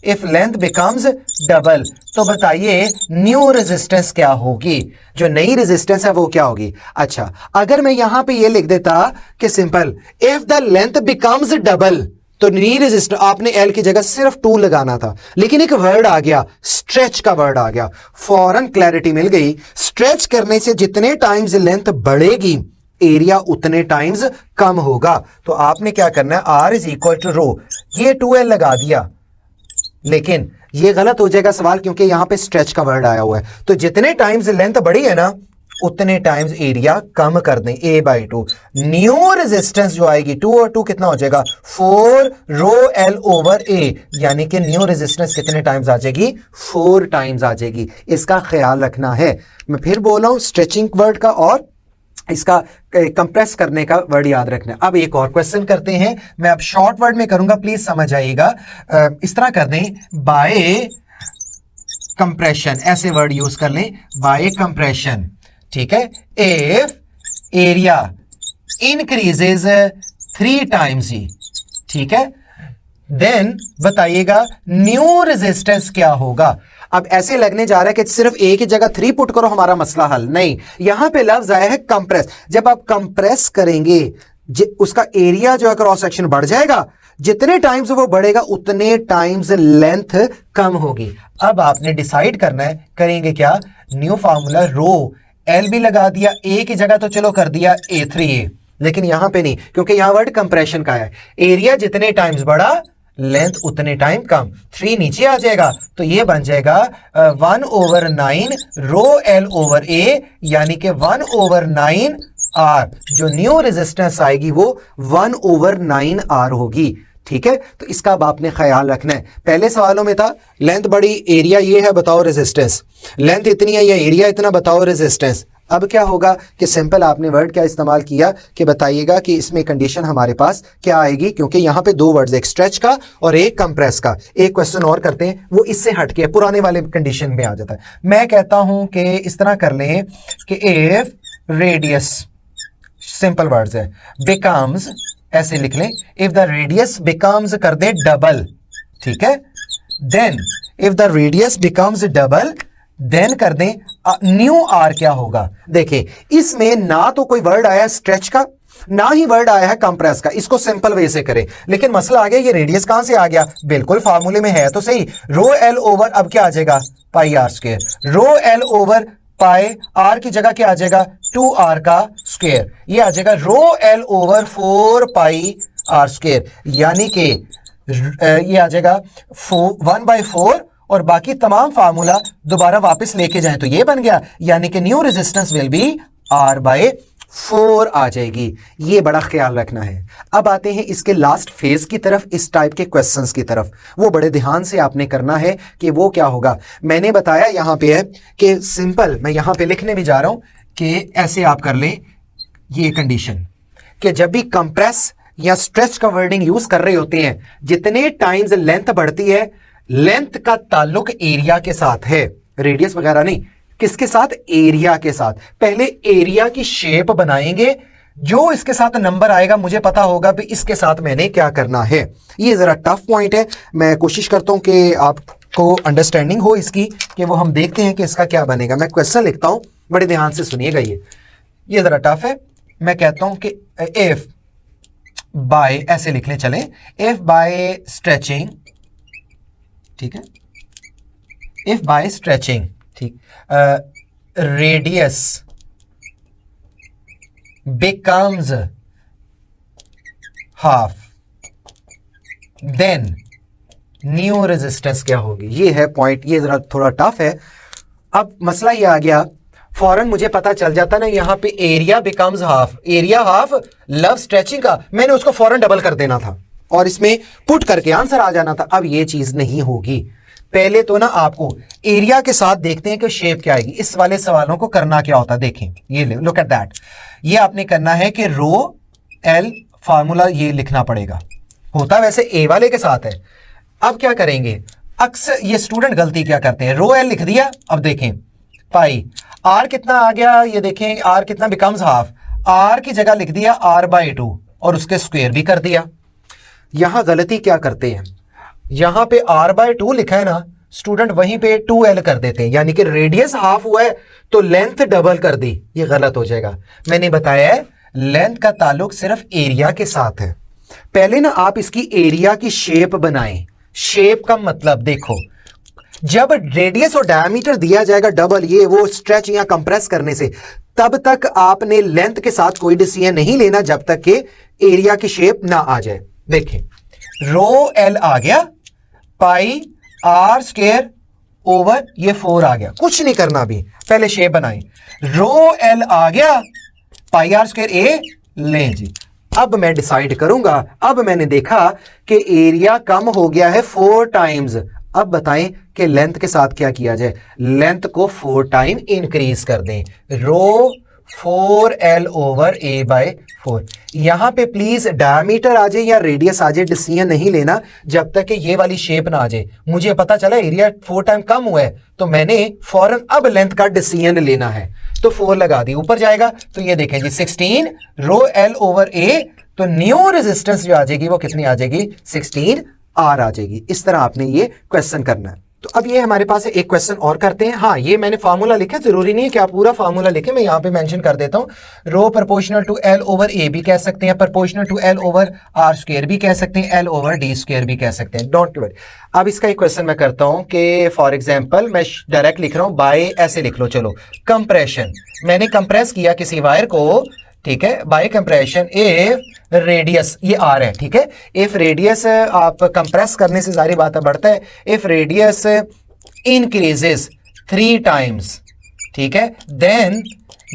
इफ लेंथ बिकम्स डबल, तो बताइए न्यू रेजिस्टेंस क्या होगी, जो नई रेजिस्टेंस है वो क्या होगी। अच्छा, अगर मैं यहां पे ये लिख देता कि simple if the length becomes double, तो नई रेजिस्टेंस, आपने एल की जगह सिर्फ 2 लगाना था, लेकिन एक वर्ड आ गया, स्ट्रेच का वर्ड आ गया, फौरन क्लैरिटी मिल गई। स्ट्रेच करने से जितने टाइम्स लेंथ बढ़ेगी एरिया उतने टाइम्स कम होगा। तो आपने क्या करना है, आर इज इक्वल टू रो, ये 2L लगा दिया, लेकिन ये गलत हो जाएगा सवाल, क्योंकि यहां पे स्ट्रेच का वर्ड आया हुआ है। तो जितने टाइम्स लेंथ बढ़ी है ना, उतने टाइम्स एरिया कम कर दें, a/2। न्यू रेजिस्टेंस जो आएगी 2 और 2 कितना हो जाएगा, 4 रो एल ओवर ए, यानी कि न्यू रेजिस्टेंस कितने टाइम्स आ जाएगी, 4 टाइम्स आ जाएगी। इसका ख्याल रखना है। मैं फिर बोल रहा हूं, स्ट्रेचिंग वर्ड का और इसका कंप्रेस करने का वर्ड याद रखना है। अब एक और क्वेश्चन करते हैं, मैं अब शॉर्ट वर्ड में करूंगा, प्लीज समझ आइएगा। इस तरह कर दें, बाय कंप्रेशन, ऐसे वर्ड यूज कर लें, बाय कंप्रेशन। ठीक है, इफ एरिया इंक्रीजेज 3 times ही, ठीक है, देन बताइएगा न्यू रेजिस्टेंस क्या होगा। अब ऐसे लगने जा रहा है कि सिर्फ एक ही जगह 3 पुट करो हमारा मसला हल, नहीं, यहां पे लफ्ज आया है कंप्रेस। जब आप कंप्रेस करेंगे उसका एरिया जो है क्रॉस सेक्शन बढ़ जाएगा, जितने टाइम्स वो बढ़ेगा उतने टाइम्स लेंथ कम होगी। अब आपने डिसाइड करना है, करेंगे क्या, न्यू फार्मूला, रो एल भी लगा दिया, ए की जगह तो चलो कर दिया A3A, लेकिन यहां पे नहीं, क्योंकि यहां वर्ड कंप्रेशन का है। एरिया जितने टाइम्स बढ़ा, लेंथ उतने टाइम कम, 3 नीचे आ जाएगा, तो ये बन जाएगा 1/9 रो एल ओवर ए, यानी कि 1/9 R। जो न्यू रेजिस्टेंस आएगी वो 1/9 R होगी। ठीक है, तो इसका अब आपने ख्याल रखना है। पहले सवालों में था लेंथ बड़ी, एरिया ये है, बताओ रेजिस्टेंस, लेंथ इतनी है या एरिया इतना, बताओ रेजिस्टेंस। अब क्या होगा कि सिंपल आपने वर्ड क्या इस्तेमाल किया कि बताइएगा कि इसमें कंडीशन हमारे पास क्या आएगी, क्योंकि यहां पे दो वर्ड्स, एक स्ट्रेच का और एक कंप्रेस का। एक क्वेश्चन और करते हैं, वो इससे हटके पुराने वाले कंडीशन में आ जाता है। मैं कहता हूं कि इस तरह कर लें कि इफ रेडियस, सिंपल वर्ड्स है, बिकम्स, ऐसे लिख लें, इफ द रेडियस बिकम्स कर दे डबल, ठीक है, then if the radius becomes double then कर दें न्यू आर क्या होगा। देखिए इसमें ना तो कोई वर्ड आया स्ट्रेच का, ना ही वर्ड आया है कंप्रेस का। इसको सिंपल वे से करें, लेकिन मसला आ गया ये रेडियस कहां से आ गया, बिल्कुल फार्मूले में है तो सही, रो एल ओवर, अब क्या आ जाएगा pi R square, rho L over pi R की जगह क्या आ जाएगा 2r का स्क्वायर, ये आ जाएगा rho L over 4 pi R square, यानी कि ये आ जाएगा 1/4 और बाकी तमाम फार्मूला दोबारा वापस लेके जाएं तो ये बन गया, यानी कि new resistance will B r/4 आ जाएगी। ये बड़ा ख्याल रखना है। अब आते हैं इसके लास्ट फेज की तरफ, इस टाइप के क्वेश्चंस की तरफ। वो बड़े ध्यान से आपने करना है कि वो क्या होगा। मैंने बताया यहां पे है कि सिंपल, मैं यहां पे लिखने भी जा रहा हूं कि ऐसे आप कर लें ये कंडीशन कि जब भी कंप्रेस या स्ट्रेच का वर्डिंग यूज कर रहे होते हैं, जितने टाइम्स लेंथ बढ़ती है, लेंथ का ताल्लुक एरिया के साथ है, रेडियस वगैरह नहीं, किसके साथ, एरिया के साथ। पहले एरिया की शेप बनाएंगे, जो इसके साथ नंबर आएगा मुझे पता होगा भी इसके साथ मैंने क्या करना है। ये जरा टफ पॉइंट है, मैं कोशिश करता हूं कि आपको अंडरस्टैंडिंग हो इसकी, कि वो हम देखते हैं कि इसका क्या बनेगा। मैं क्वेश्चन लिखता हूं, बड़े ध्यान से सुनिएगा। ये जरा टफ है। मैं कहता हूं कि इफ बाय, ऐसे लिखने चले, इफ बाय स्ट्रेचिंग, ठीक है, इफ बाय स्ट्रेचिंग, ठीक, radius becomes half, then new resistance क्या होगी। ये है पॉइंट, ये जरा थोड़ा टफ है। अब मसला ये आ गया, फौरन मुझे पता चल जाता ना यहां पे area becomes half, area half love stretching का, मैंने उसको फौरन डबल कर देना था और इसमें पुट करके आंसर आ जाना था। अब ये चीज नहीं होगी। पहले तो ना आपको एरिया के साथ देखते हैं कि शेप क्या आएगी। इस वाले सवालों को करना क्या होता है, देखें, ये लुक एट दैट। ये आपने करना है कि रो एल फार्मूला ये लिखना पड़ेगा, होता वैसे ए वाले के साथ है। अब क्या करेंगे, अक्सर ये स्टूडेंट गलती क्या करते हैं, रो एल लिख दिया, अब देखें पाई आर कितना आ गया, ये देखें आर कितना बिकम्स हाफ, आर की जगह लिख दिया r/2 और उसके स्क्वायर भी कर दिया। यहां गलती क्या करते हैं, यहां पे r/2 लिखा है ना, स्टूडेंट वहीं पे 2l कर देते हैं, यानी कि रेडियस हाफ हुआ है तो लेंथ डबल कर दी, ये गलत हो जाएगा। मैंने बताया है लेंथ का ताल्लुक सिर्फ एरिया के साथ है। पहले ना आप इसकी एरिया की शेप बनाएं। शेप का मतलब देखो, जब रेडियस और डायमीटर दिया जाएगा डबल, ये वो स्ट्रेच या कंप्रेस करने से, तब तक आपने लेंथ के साथ कोई डिसीजन नहीं लेना जब तक कि एरिया की शेप ना आ जाए। देखें रो एल आ गया, पाई आर स्क्वायर ओवर ये 4 आ गया, कुछ नहीं करना भी, पहले शेप बनाई। रो एल आ गया, पाई आर स्क्वायर ए लें जी। अब मैं डिसाइड करूंगा, अब मैंने देखा कि एरिया कम हो गया है 4 टाइम्स। अब बताएं कि लेंथ के साथ क्या किया जाए, लेंथ को 4 टाइम इंक्रीज कर दें, रो 4l ओवर a/4। यहां पे प्लीज डायमीटर आ जाए या रेडियस आ जाए, डिसीजन नहीं लेना जब तक कि ये वाली शेप ना आ जाए। मुझे पता चला एरिया 4 टाइम कम हुआ है तो मैंने फौरन अब लेंथ का डिसीजन लेना है, तो 4 लगा दी, ऊपर जाएगा तो ये देखें जी 16 रो l ओवर a, तो न्यू रेजिस्टेंस जो आ जाएगी वो कितनी आ जाएगी, 16 आर आ जाएगी। इस तरह आपने ये क्वेश्चन करना है। तो अब ये हमारे पास एक क्वेश्चन और करते हैं। हाँ, ये मैंने फार्मूला लिखा, जरूरी नहीं है कि आप पूरा फार्मूला लिखें, मैं यहां पे मेंशन कर देता हूं। Rho proportional to L over A भी कह सकते हैं, proportional to L over R square भी कह सकते हैं, एल ओवर डी स्क्वायर भी कह सकते हैं, डोंट वरी। अब इसका एक क्वेश्चन मैं करता हूं कि फॉर एग्जाम्पल मैं डायरेक्ट लिख रहा हूं, बाय, ऐसे लिख लो, चलो कंप्रेशन, मैंने कंप्रेस किया किसी वायर को, ठीक है, बाय कंप्रेशन इफ रेडियस, ये आर है, ठीक है, इफ रेडियस आप कंप्रेस करने से सारी बातें बढ़ता है, इफ रेडियस इंक्रीजेस 3 टाइम्स, ठीक है, देन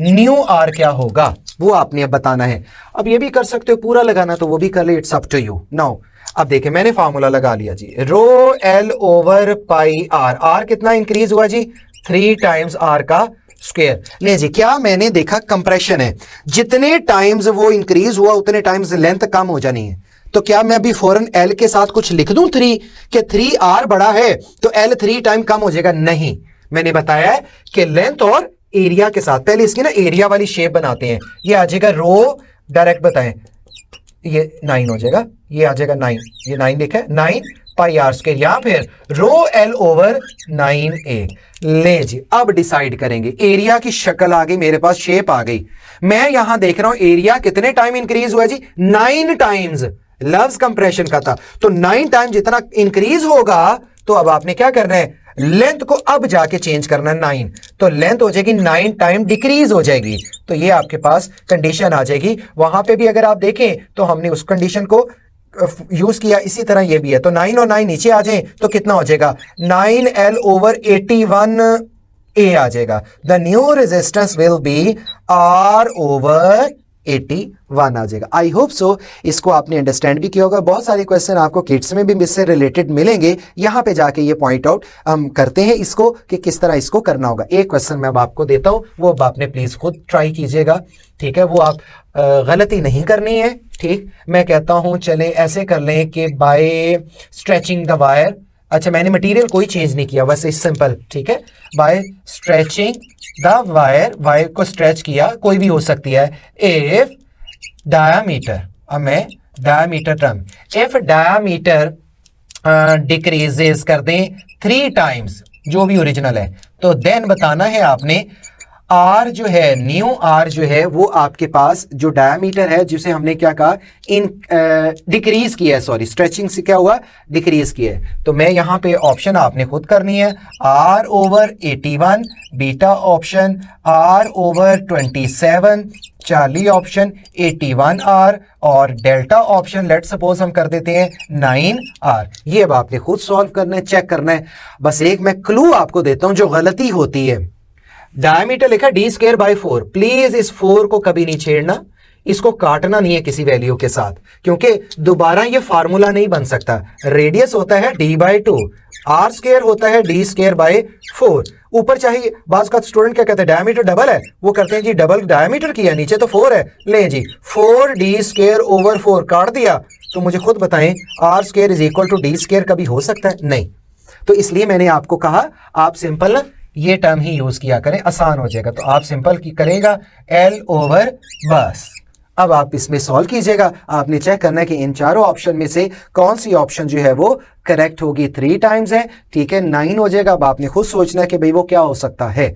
न्यू आर क्या होगा, वो आपने अब बताना है। अब ये भी कर सकते हो, पूरा लगाना तो वो भी कर ले, it's up to you. Now अब देखिए मैंने फार्मूला लगा लिया जी, rho L over pi R, R कितना इंक्रीज हुआ जी, 3 टाइम्स आर का स्क्वायर। ले जी, क्या मैंने देखा कंप्रेशन है, जितने टाइम्स वो इंक्रीज हुआ उतने टाइम्स लेंथ कम हो जानी है। तो क्या मैं अभी फौरन एल के साथ कुछ लिख दूं 3 कि 3r बड़ा है तो एल 3 टाइम कम हो जाएगा? नहीं, मैंने बताया है कि लेंथ और एरिया के साथ पहले इसकी ना एरिया वाली शेप बनाते हैं। ये आ जाएगा रो, डायरेक्ट बताएं, ये 9 हो जाएगा, ये आ जाएगा 9, ये 9 लिखा है, 9 पाई आर स्क्वायर, या फिर रो एल ओवर 9a। ले जी, अब डिसाइड करेंगे। एरिया की शक्ल आ गई मेरे पास, शेप आ गई। मैं यहां देख रहा हूं एरिया कितने टाइम इंक्रीज हुआ जी? 9 टाइम्स। लव्स कंप्रेशन का था, तो 9 टाइम जितना इंक्रीज होगा तो अब आपने क्या करना है, लेंथ को अब जाके चेंज करना है 9, तो लेंथ हो जाएगी 9 टाइम डिक्रीज हो जाएगी। तो ये आपके पास कंडीशन आ जाएगी। वहां पे भी अगर आप देखें तो हमने उस कंडीशन को यूज किया, इसी तरह ये भी है। तो 9 और 9 नीचे आ जाए तो कितना हो जाएगा? 9l ओवर 81a आ जाएगा। The new resistance will B r over 81 आ जाएगा। आई होप सो इसको आपने अंडरस्टैंड भी किया होगा। बहुत सारे क्वेश्चन आपको किट्स में भी इससे रिलेटेड मिलेंगे, यहां पे जाके ये पॉइंट आउट हम करते हैं इसको कि किस तरह इसको करना होगा। एक क्वेश्चन मैं अब आपको देता हूं, वो अब आपने प्लीज खुद ट्राई कीजिएगा, ठीक है? वो आप गलती नहीं करनी है, ठीक? मैं कहता हूं चलें ऐसे कर लें कि बाय स्ट्रेचिंग द वायर, अच्छा मैंने मटेरियल कोई चेंज नहीं किया, बस इस सिंपल, ठीक है? By stretching the wire, wire को स्ट्रेच किया, कोई भी हो सकती है। इफ डायामीटर, अब मैं diameter term, if diameter decreases कर दें 3 टाइम्स, जो भी ओरिजिनल है, तो देन बताना है आपने आर जो है, न्यू आर जो है वो आपके पास जो डायमीटर है जिसे हमने क्या कहा, इन डिक्रीज किया है, सॉरी स्ट्रेचिंग से क्या हुआ, डिक्रीज किया है। तो मैं यहां पे ऑप्शन आपने खुद करनी है, R over 81, beta option R over 27, Charlie option 81 R, और डेल्टा ऑप्शन लेट सपोज हम कर देते हैं 9 आर। ये अब आपने खुद सॉल्व करना है, चेक करना है। बस एक मैं क्लू आपको देता हूं जो गलती होती है, डायमीटर लिखा d²/4, प्लीज इस 4 को कभी नहीं छेड़ना, इसको काटना नहीं है किसी वैल्यू के साथ, क्योंकि दोबारा ये फार्मूला नहीं बन सकता। रेडियस होता है d/2, r² होता है d²/4। ऊपर चाहिए, बाज का स्टूडेंट क्या कहते हैं, डायमीटर डबल है, वो करते हैं जी डबल डायमीटर किया, नीचे तो 4 है, ले जी 4d²/4 काट दिया। तो मुझे खुद बताएं r² = d² कभी हो सकता है? नहीं। तो इसलिए मैंने आपको कहा आप सिंपल ये टर्म ही यूज किया करें, आसान हो जाएगा। तो आप सिंपल की करेगा L ओवर, बस। अब आप इसमें सॉल्व कीजिएगा। आपने चेक करना है कि इन चारों ऑप्शन में से कौन सी ऑप्शन जो है वो करेक्ट होगी। 3 टाइम्स है, ठीक है, 9 हो जाएगा। अब आपने खुद सोचना है कि भाई वो क्या हो सकता है।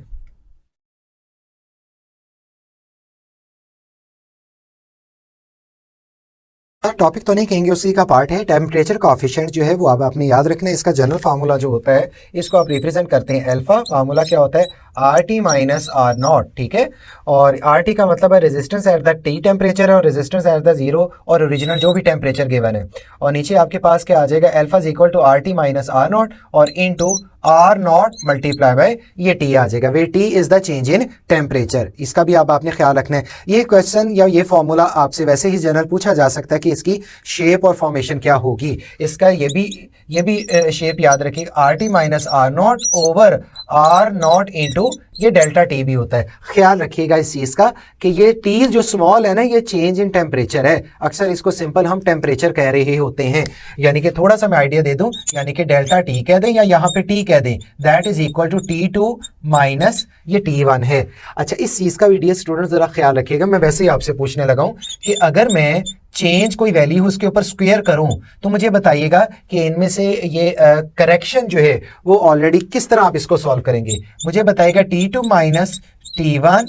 टॉपिक तो नहीं कहेंगे, उसी का पार्ट है। टेम्परेचर कोएफिशिएंट जो है वो अब आपने याद रखना है। इसका जनरल फार्मूला जो होता है इसको आप रिप्रेजेंट करते हैं अल्फा। फार्मूला क्या होता है, RT माइनस R0, ठीक है? और RT का मतलब है resistance at the T temperature है, और रेजिस्टेंस एट द 0 और ओरिजिनल जो भी टेम्परेचर गिवन है। और नीचे आपके पास क्या आ जाएगा, अल्फा = RT माइनस R0 और इनटू R0 मल्टीप्लाई बाय ये T आ जाएगा, वे T is the change in temperature. इसका भी अब आपने ख्याल रखना है। ये क्वेश्चन या ये फॉर्मूला आपसे वैसे ही जनरल पूछा जा सकता है कि इसकी शेप और फॉर्मेशन क्या होगी। इसका ये भी शेप याद रखिए, RT minus R0 over R0 into ये डेल्टा T भी होता है। ख्याल रखिएगा इस चीज का कि ये T जो स्मॉल है ना, ये चेंज इन टेम्परेचर है। अक्सर इसको सिंपल हम टेम्परेचर कह रहे होते हैं, यानी कि थोड़ा सा मैं आइडिया दे दूं, यानी कि डेल्टा T कह दें या यहाँ पे T कह दें, that is equal to T2 minus ये T1 है। अच्छा, इस चीज का भी डियर स्टूडेंट जरा ख्याल रखिएगा। मैं वैसे ही आपसे पूछने लगा हूं कि अगर मैं चेंज कोई वैल्यू उसके ऊपर स्क्वायर करूं तो मुझे बताइएगा कि इनमें से ये करेक्शन जो है वो ऑलरेडी किस तरह आप इसको सॉल्व करेंगे। मुझे बताइएगा T2 minus T1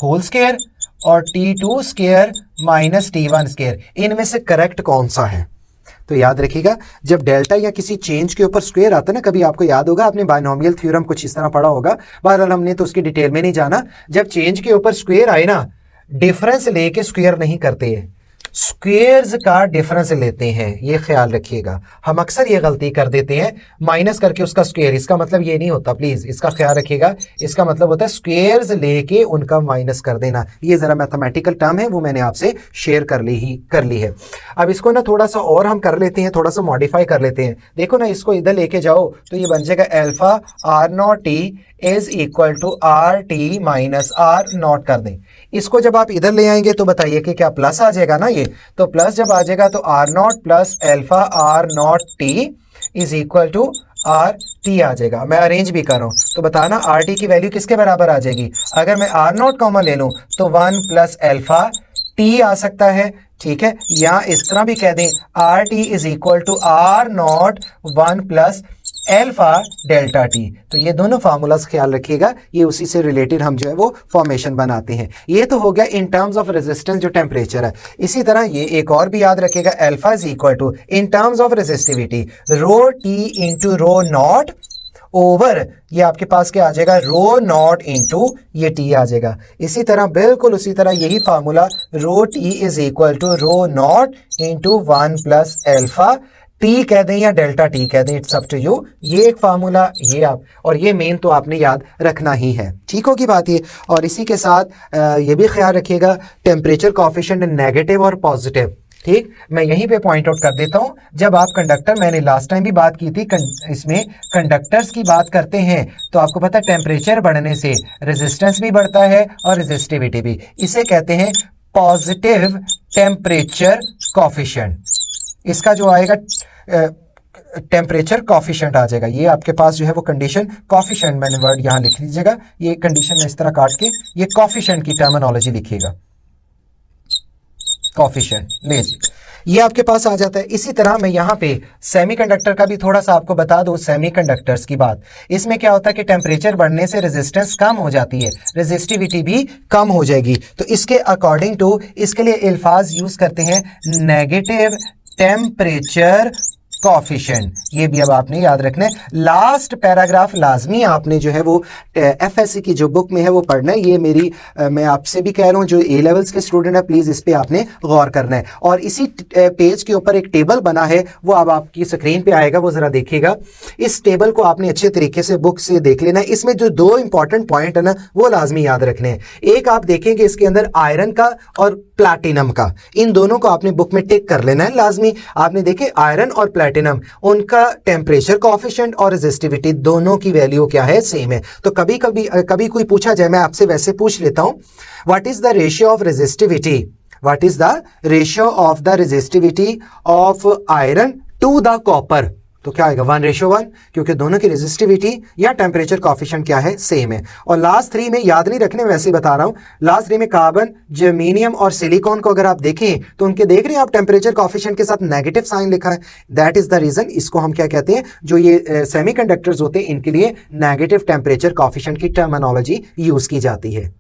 whole square और T2 square minus T1 square, इनमें से करेक्ट कौन सा है? तो याद रखिएगा, जब डेल्टा या किसी चेंज के ऊपर स्क्वायर आता है ना, कभी आपको याद होगा आपने बायनोमियल थ्योरम कुछ इस तरह पढ़ा होगा, बहरहाल हमने तो उसकी डिटेल में नहीं जाना। जब चेंज के ऊपर स्क्वायर आए ना, डिफरेंस लेके स्क्वायर नहीं करते हैं, स्क्वेयर्स का डिफरेंस लेते हैं, ये ख्याल रखिएगा। हम अक्सर ये गलती कर देते हैं, माइनस करके उसका स्क्वेयर, इसका मतलब ये नहीं होता, प्लीज इसका ख्याल रखिएगा। इसका मतलब होता है स्क्वेयर्स लेके उनका माइनस कर देना। ये जरा मैथमेटिकल टर्म है, वो मैंने आपसे शेयर कर ली है। अब इसको ना थोड़ा सा और हम कर लेते हैं, थोड़ा सा मॉडिफाई कर लेते हैं। देखो ना, इसको इधर लेके जाओ तो ये बन जाएगा alpha R0T is equal to R T minus R naught कर दें। इसको जब आप इधर ले आएंगे तो बताइए कि क्या प्लस आ जाएगा ना, ये तो प्लस जब आ जाएगा तो R naught plus alpha R naught T is equal to R T आ जाएगा। मैं अरेंज भी कर रहा हूं तो बताना आर टी की वैल्यू किसके बराबर आ जाएगी। अगर मैं आर नॉट कॉमन ले लूं तो 1 प्लस एल्फा टी आ सकता है, ठीक है, या इस तरह भी कह दें R T is equal to R naught 1 plus alpha delta T. तो ये दोनों फार्मूलाज ख्याल रखिएगा, ये उसी से रिलेटेड हम जो है वो फॉर्मेशन बनाते हैं। ये तो हो गया इन टर्म्स ऑफ रेजिस्टेंस जो टेम्परेचर है। इसी तरह ये एक और भी याद रखिएगा, alpha is equal to in terms of resistivity rho T into rho naught over, ये आपके पास क्या आ जाएगा, रो नॉट इंटू ये टी आ जाएगा। इसी तरह बिल्कुल उसी तरह यही formula rho T is equal to rho naught into 1 plus alpha T कह दें या डेल्टा टी कह दें, इट्स अप टू यू। ये एक फार्मूला, ये आप, और ये मेन तो आपने याद रखना ही है, ठीक होगी बात ये। और इसी के साथ ये भी ख्याल रखिएगा टेम्परेचर कोएफिशिएंट नेगेटिव और पॉजिटिव, ठीक। मैं यहीं पे पॉइंट आउट कर देता हूं, जब आप कंडक्टर, मैंने लास्ट टाइम भी बात की थी, इसमें कंडक्टर्स की बात करते हैं तो आपको पता है टेम्परेचर बढ़ने से रेजिस्टेंस भी बढ़ता है और रेजिस्टिविटी भी। इसे कहते हैं पॉजिटिव टेम्परेचर कोएफिशिएंट। इसका जो आएगा टेम्परेचर कोएफिशिएंट आ जाएगा। ये आपके पास जो है वो कंडीशन कोएफिशिएंट, मैंने वर्ड यहां लिख लीजिएगा, ये कंडीशन में इस तरह काट के ये कोएफिशिएंट की टर्मिनोलॉजी लिखिएगा, कोएफिशिएंट ले जी, ये आपके पास आ जाता है। इसी तरह मैं यहाँ पे सेमीकंडक्टर का भी थोड़ा सा आपको बता दूं, सेमीकंडक्टर्स की बात, इसमें क्या होता है कि टेम्परेचर बढ़ने से रेजिस्टेंस कम हो जाती है, रेजिस्टिविटी भी कम हो जाएगी। तो इसके अकॉर्डिंग टू इसके लिए अल्फाज यूज करते हैं नेगेटिव टेम्परेचर कोएफिशिएंट, ये भी अब आपने याद रखना है। लास्ट पैराग्राफ लाजमी आपने जो है वो एफएससी की जो बुक में है वो पढ़ना है। ये मेरी मैं आपसे भी कह रहा हूँ, जो ए लेवल्स के स्टूडेंट है प्लीज इस पे आपने गौर करना है। और इसी पेज के ऊपर एक टेबल बना है, वो अब आपकी स्क्रीन पे आएगा, वो जरा देखिएगा। इस टेबल को आपने अच्छे तरीके से बुक से देख लेना है। इसमें जो 2 इंपॉर्टेंट पॉइंट है ना वो लाजमी याद रखने हैं। एक आप देखेंगे इसके अंदर आयरन का और प्लैटिनम का, इन दोनों को आपने बुक में टिक कर लेना है लाजमी। आपने देखे आयरन और प्लैटिनम, उनका टेम्परेचर कोएफिशिएंट और रेजिस्टिविटी दोनों की वैल्यू क्या है, सेम है। तो कभी कोई पूछा जाए, मैं आपसे वैसे पूछ लेता हूं, what is the ratio of resistivity, what is the ratio of the resistivity of iron to the copper, तो क्या आएगा 1:1, क्योंकि दोनों की रेजिस्टिविटी या टेम्परेचर कोएफिशिएंट क्या है, सेम है। और लास्ट 3 में याद नहीं रखने, वैसे ही बता रहा हूं, लास्ट 3 में कार्बन, जर्मेनियम और सिलिकॉन को अगर आप देखें तो उनके देख रहे हैं आप टेम्परेचर कोएफिशिएंट के साथ नेगेटिव साइन लिखा है। दैट इज द रीजन, इसको हम क्या कहते हैं, जो ये सेमीकंडक्टर्स होते हैं इनके लिए नेगेटिव टेम्परेचर कोएफिशिएंट की टर्मिनोलॉजी यूज की जाती है।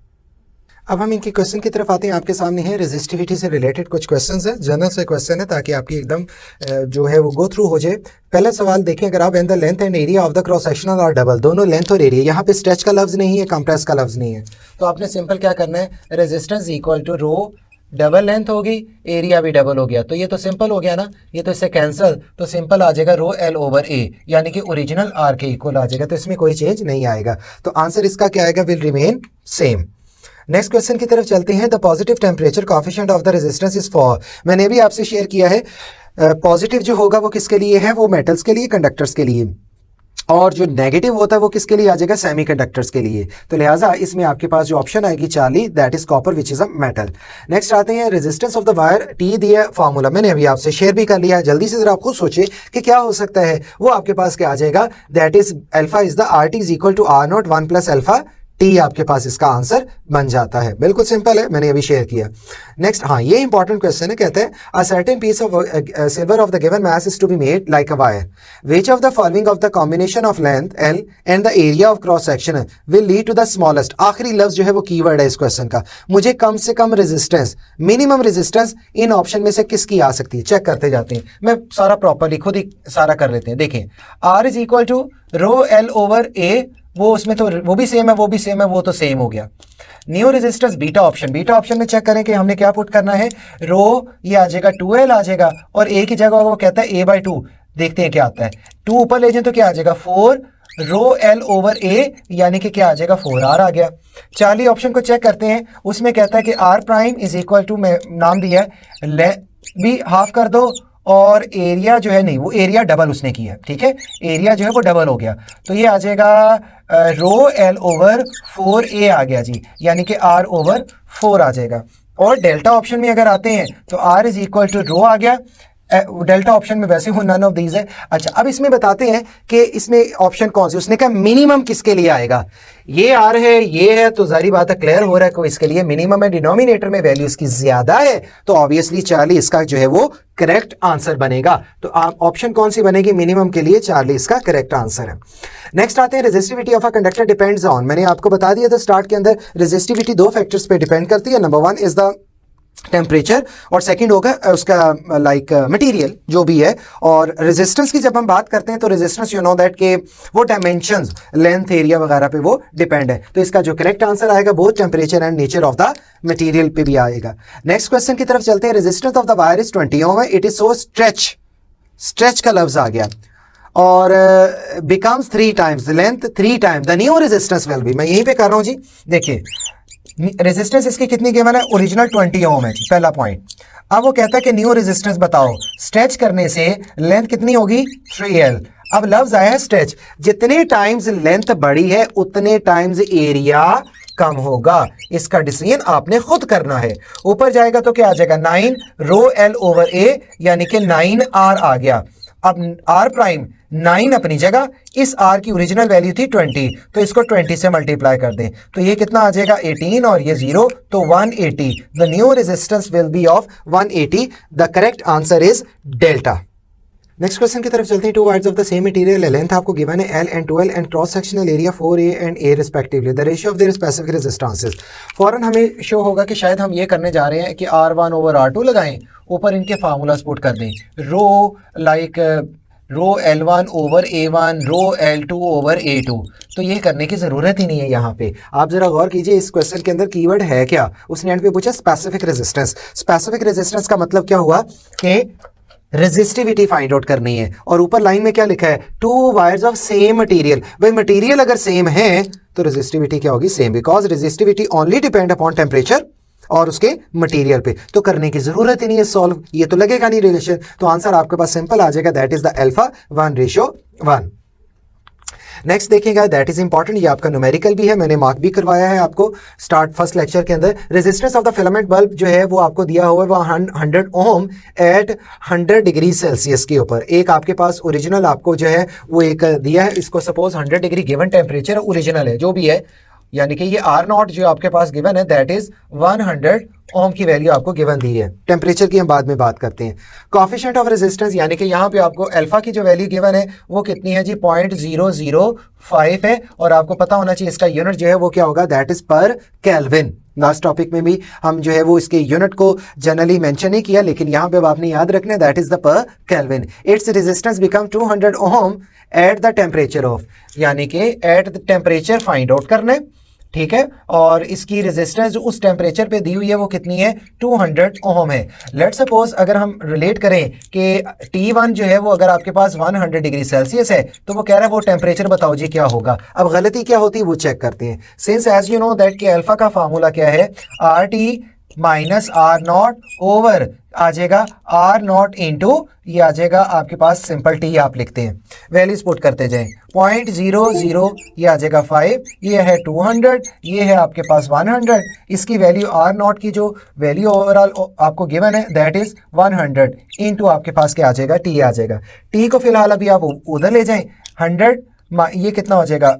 अब हम इनके क्वेश्चन की तरफ आते हैं। आपके सामने है रेजिस्टिविटी से रिलेटेड कुछ क्वेश्चंस हैं, जनरल से क्वेश्चन है, ताकि आपकी एकदम जो है वो गो थ्रू हो जाए। पहला सवाल देखें, अगर आप the length and area of the cross sectional और डबल, दोनों लेंथ और एरिया, यहाँ पे स्ट्रेच का लफ्ज नहीं है, कंप्रेस का लफ्ज नहीं है, तो आपने सिंपल क्या करना है, resistance equal to rho double length होगी, एरिया भी डबल हो गया, तो ये तो सिंपल हो गया ना, ये तो इससे कैंसिल, तो सिंपल आ जाएगा रो एल ओवर ए, यानी कि ओरिजिनल आर के इक्वल आ जाएगा, तो इसमें कोई चेंज नहीं आएगा। तो आंसर इसका क्या आएगा, will remain same. Next question की तरफ चलते हैं। The positive temperature coefficient of the resistance is for, मैंने भी आपसे शेयर किया है, पॉजिटिव जो होगा वो किसके लिए है, वो मेटल्स के लिए, कंडक्टर्स के लिए, और जो नेगेटिव होता है वो किसके लिए आ जाएगा, सेमीकंडक्टर्स के लिए। तो लिहाजा इसमें आपके पास जो ऑप्शन आएगी 40, that is copper which is a metal. Next आते हैं, resistance of the wire T दिया फार्मूला मैंने अभी आपसे शेयर भी कर लिया है, जल्दी से जरा आप खुद सोचिए कि क्या हो सकता है, वो आपके पास क्या आ जाएगा, that is alpha is the R T is equal to R naught 1 plus alpha T, आपके पास इसका आंसर बन जाता है। बिल्कुल सिंपल है, मैंने अभी शेयर किया। नेक्स्ट, हाँ ये इंपॉर्टेंट क्वेश्चन है, कहते हैं a certain piece of silver of the given mass is to be made like a wire, which of the following of the combination of length L and the area of cross section will lead to the smallest, आखिरी लफ्ज जो है वो keyword है इस question का, मुझे कम से कम रेजिस्टेंस, मिनिमम रेजिस्टेंस इन ऑप्शन में से किसकी आ सकती है, चेक करते जाते हैं। मैं सारा प्रॉपरली खुद ही सारा कर लेते हैं। देखें, R is equal to rho L over A, वो उसमें तो वो भी सेम है, वो भी सेम है, वो तो सेम हो गया। New resistance beta option, beta option में चेक करें कि हमने क्या पुट करना है, रो ये आ जाएगा 2L आ जाएगा, और ए की जगह वो कहता है A/2, देखते हैं क्या आता है, 2 ऊपर ले जाए तो क्या आ जाएगा 4 रो L ओवर A, यानी कि क्या आ जाएगा 4R आ गया। 40 ऑप्शन को चेक करते हैं, उसमें कहता है कि R prime is equal to, नाम दिया है भी हाफ कर दो और एरिया जो है नहीं, वो एरिया डबल उसने किया, ठीक है, एरिया जो है वो डबल हो गया, तो ये आ जाएगा रो एल ओवर 4a आ गया जी, यानी कि r ओवर 4 आ जाएगा। और डेल्टा ऑप्शन में अगर आते हैं तो r इज इक्वल टू रो आ गया, डेल्टा ऑप्शन में वैसे हो नन ऑफ दीज है। अच्छा, अब इसमें बताते हैं कि इसमें ऑप्शन कौन सी, उसने कहा मिनिमम किसके लिए आएगा, ये आर है, ये है, तो जारी बात है क्लियर हो रहा है, को इसके लिए मिनिमम है, डिनोमिनेटर में वैल्यू इसकी ज्यादा है, तो ऑब्वियसली 40 इसका जो है वो करेक्ट आंसर बनेगा। तो ऑप्शन कौन सी बनेगी, मिनिमम के लिए 40 इसका करेक्ट आंसर है। नेक्स्ट आते हैं, resistivity of a conductor depends on, मैंने आपको बता दिया था स्टार्ट के अंदर, रेजिस्टिविटी दो फैक्टर्स पे डिपेंड करती है। नंबर 1 इज द टेम्परेचर और सेकंड होगा उसका लाइक मटेरियल जो भी है। और रेजिस्टेंस की जब हम बात करते हैं तो रेजिस्टेंस यू नो दैट के वो डायमेंशंस, लेंथ, एरिया वगैरह पे वो डिपेंड है, तो इसका जो करेक्ट आंसर आएगा both temperature and nature of the material पे भी आएगा। नेक्स्ट क्वेश्चन की तरफ चलते हैं, resistance of the wire is 20 ohm, it is so stretch का लफ्ज आ गया और becomes 3 times length 3 times the new resistance will be, मैं यहीं पे कर रहा हूं जी, देखिए रेजिस्टेंस इसकी कितनी गिवन है, ओरिजिनल 20 ओम है, पहला पॉइंट। अब वो कहता है कि न्यू रेजिस्टेंस बताओ, स्ट्रेच करने से लेंथ कितनी होगी 3L। अब लफ्ज आया है स्ट्रेच, जितने टाइम्स लेंथ बढ़ी है उतने टाइम्स एरिया कम होगा, इसका डिसीजन आपने खुद करना है। ऊपर जाएगा तो क्या आ जाएगा 9 रो L ओवर A, यानी कि 9R आ गया। अब R प्राइम 9 अपनी जगह, इस R की ओरिजिनल वैल्यू थी 20, तो इसको 20 से मल्टीप्लाई कर दें तो ये कितना आ जाएगा 18 और ये 0, तो 180। The new resistance will B of 180, the correct answer is delta. Next question की तरफ चलते हैं, two wires of the same material, length आपको गिवन है L and 12 and cross sectional area 4A and A respectively, the ratio of their specific resistances. फौरन हमें show होगा कि शायद हम ये करने जा रहे हैं कि R1 ओवर R2 लगाएं, ऊपर इनके फार्मूलाज पुट कर दें, रो लाइक रो L1 ओवर A1, रो L2 ओवर A2, तो ये करने की ज़रूरत ही नहीं है। यहाँ पे आप ज़रा गौर कीजिए, इस क्वेश्चन के अंदर कीवर्ड है क्या, उसने एंड पे पूछा स्पेसिफिक रेजिस्टेंस। स्पेसिफिक रेजिस्टेंस का मतलब क्या हुआ कि रेजिस्टिविटी फाइंड आउट करनी है, और ऊपर लाइन में क्या लिखा है, to wires of same material. भाई मटेरियल अगर सेम है तो रेजिस्टिविटी क्या होगी, same, because resistivity only depend upon temperature और उसके मटेरियल पे, तो करने की जरूरत ही नहीं है सॉल्व, ये तो लगेगा नहीं रिलेशन, तो आंसर आपके पास सिंपल आ जाएगा, that is the alpha 1:1। Next देखिएगा, दैट इज इंपॉर्टेंट, ये आपका न्यूमेरिकल भी है, मैंने मार्क भी करवाया है आपको स्टार्ट फर्स्ट लेक्चर के अंदर। Resistance of the filament bulb जो है वो आपको दिया हुआ है वो 100 ओम एट 100 डिग्री सेल्सियस के ऊपर। एक आपके पास ओरिजिनल आपको जो है वो एक दिया है, इसको suppose 100 degree given temperature original है जो भी है, यानी कि ये R0 जो आपके पास गिवन है दैट इज 100 ओम की वैल्यू आपको गिवन दी है। टेम्परेचर की हम बाद में बात करते हैं। कोएफिशिएंट ऑफ रेजिस्टेंस, यानी कि यहाँ पे आपको अल्फा की जो वैल्यू गिवन है वो कितनी है जी 0.005 है, और आपको पता होना चाहिए इसका यूनिट जो है वो क्या होगा, दैट इज पर केल्विन। लास्ट टॉपिक में भी हम जो है वो इसके यूनिट को जनरली मेंशन नहीं किया, लेकिन यहाँ पे आपने याद रखना है that is the per kelvin. Its resistance become 200 ohm at the temperature of, यानी कि at the temperature find out करना है, ठीक है, और इसकी रेजिस्टेंस जो उस टेम्परेचर पे दी हुई है वो कितनी है 200 ओम है। लेट सपोज अगर हम रिलेट करें कि T1 जो है वो अगर आपके पास 100 डिग्री सेल्सियस है तो वो कह रहा है वो टेम्परेचर बताओ जी क्या होगा। अब गलती क्या होती है वो चेक करते हैं। Since as you know that कि अल्फा का फार्मूला क्या है, RT माइनस R0 ओवर आ जाएगा R0 इंटू ये आ जाएगा आपके पास सिंपल T, आप लिखते हैं वैल्यूज पुट करते जाएं, 0.00 ये आ जाएगा 5, ये है 200, ये है आपके पास 100, इसकी वैल्यू R0 की जो वैल्यू ओवरऑल आपको गिवन है दैट इज 100 इंटू आपके पास क्या आ जाएगा T आ जाएगा। T को फिलहाल अभी आप उधर ले जाएं, 100 ये कितना हो जाएगा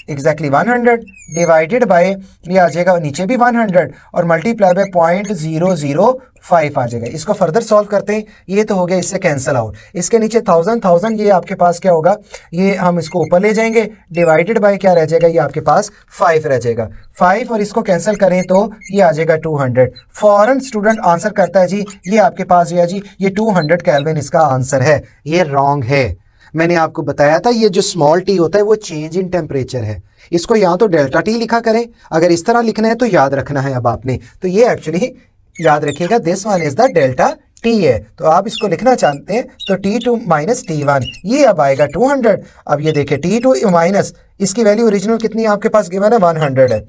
एग्जैक्टली 100 डिवाइडेड बाय ये आ जाएगा नीचे भी 100 और मल्टीप्लाई बाय 0.005 आ जाएगा। इसको फर्दर सॉल्व करते हैं, ये तो हो गया इससे कैंसिल आउट, इसके नीचे 1000 ये आपके पास क्या होगा, ये हम इसको ऊपर ले जाएंगे डिवाइडेड बाय क्या रह जाएगा, ये आपके पास 5 रह जाएगा, 5 और इसको कैंसिल करें तो ये आ जाएगा 200। फॉरन स्टूडेंट आंसर करता है जी ये आपके पास ये है जी ये 200 केल्विन इसका आंसर है, ये रॉन्ग है। मैंने आपको बताया था ये जो स्मॉल टी होता है वो चेंज इन टेम्परेचर है, इसको यहाँ तो डेल्टा टी लिखा करें, अगर इस तरह लिखना है तो याद रखना है अब आपने, तो ये एक्चुअली याद रखिएगा this one is the delta T है, तो आप इसको लिखना चाहते हैं तो T2 माइनस T1 ये अब आएगा 200। अब ये देखिए T2 माइनस इसकी वैल्यू ओरिजिनल कितनी है आपके पास गिवन है 100 है,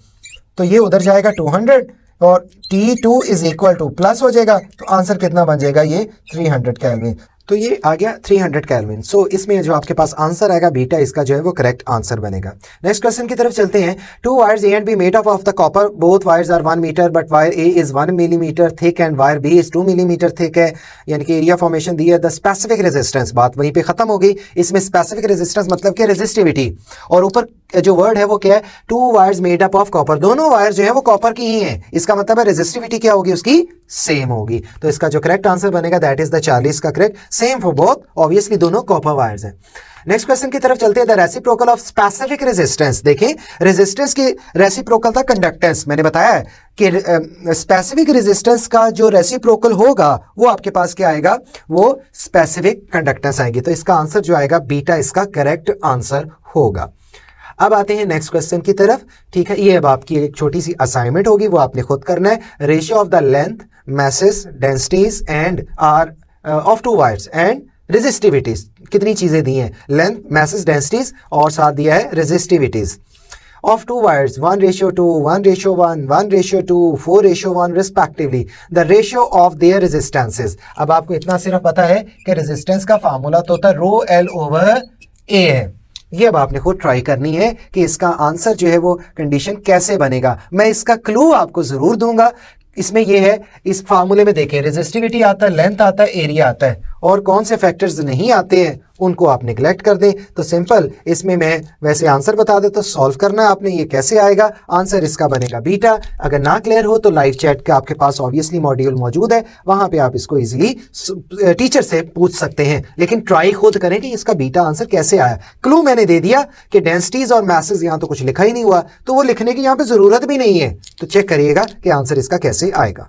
तो ये उधर जाएगा 200 और T2 is equal two plus हो जाएगा, तो आंसर कितना बन जाएगा ये 300 केल्विन। तो ये आ गया 300 केल्विन। सो इसमें जो आपके पास आंसर आएगा बीटा, इसका जो है वो करेक्ट आंसर बनेगा। नेक्स्ट क्वेश्चन की तरफ चलते हैं। Two wires A and B made of the copper, both wires are 1 metre but wire A is 1 millimetre thick and wire B is 2 millimetre thick है, यानी कि एरिया फॉर्मेशन दी है। The specific resistance, बात वहीं पे खत्म हो गई। इसमें स्पेसिफिक रेजिस्टेंस मतलब कि रेजिस्टिविटी, और ऊपर जो वर्ड है वो क्या है, to wires made up of copper, दोनों वायर जो है वो कॉपर की ही है, इसका मतलब है रेजिस्टिविटी क्या होगी उसकी, सेम होगी। तो इसका जो करेक्ट आंसर बनेगा दैट इज द 40 का correct, same for both, obviously दोनों कॉपर वायर्स हैं। नेक्स्ट क्वेश्चन की तरफ चलते हैं। The reciprocal of specific resistance, देखें रेजिस्टेंस की रेसिप्रोकल था कंडक्टेंस, मैंने बताया है कि स्पेसिफिक रेजिस्टेंस का जो रेसिप्रोकल होगा वो आपके पास क्या आएगा, वो स्पेसिफिक कंडक्टेंस आएगी। तो इसका आंसर जो आएगा बीटा, इसका करेक्ट आंसर होगा। अब आते हैं नेक्स्ट क्वेश्चन की तरफ, ठीक है। ये अब आपकी एक छोटी सी असाइनमेंट होगी, वो आपने खुद करना है। Ratio of the length, masses, densities and R of two wires and resistivities, कितनी चीजें दी हैं, लेंथ, मैसेस, डेंसिटीज और साथ दिया है रेजिस्टिविटीज of two wires 1:2, 1:1, 1:2, 4:1 respectively, the ratio of their resistances। अब आपको इतना सिर्फ पता है कि रेजिस्टेंस का फार्मूला तो होता रो एल ओवर ए है। ये अब आपने खुद ट्राई करनी है कि इसका आंसर जो है वो कंडीशन कैसे बनेगा। मैं इसका क्लू आपको जरूर दूंगा। इसमें ये है, इस फार्मूले में देखें रेजिस्टिविटी आता है, लेंथ आता है, एरिया आता है, और कौन से फैक्टर्स नहीं आते हैं उनको आप निगलेक्ट कर दें। तो सिंपल, इसमें मैं वैसे आंसर बता देता हूं, सॉल्व करना है आपने। ये कैसे आएगा आंसर, इसका बनेगा बीटा। अगर ना क्लियर हो तो लाइव चैट का आपके पास ऑब्वियसली मॉड्यूल मौजूद है, वहां पे आप इसको इजीली टीचर से पूछ सकते हैं, लेकिन ट्राई खुद करें कि इसका बीटा आंसर कैसे आया। क्लू मैंने दे दिया कि डेंसिटीज और मैसेज, यहां तो कुछ लिखा ही नहीं हुआ, तो वो लिखने की यहां पर जरूरत भी नहीं है। तो चेक करिएगा कि आंसर इसका कैसे आएगा।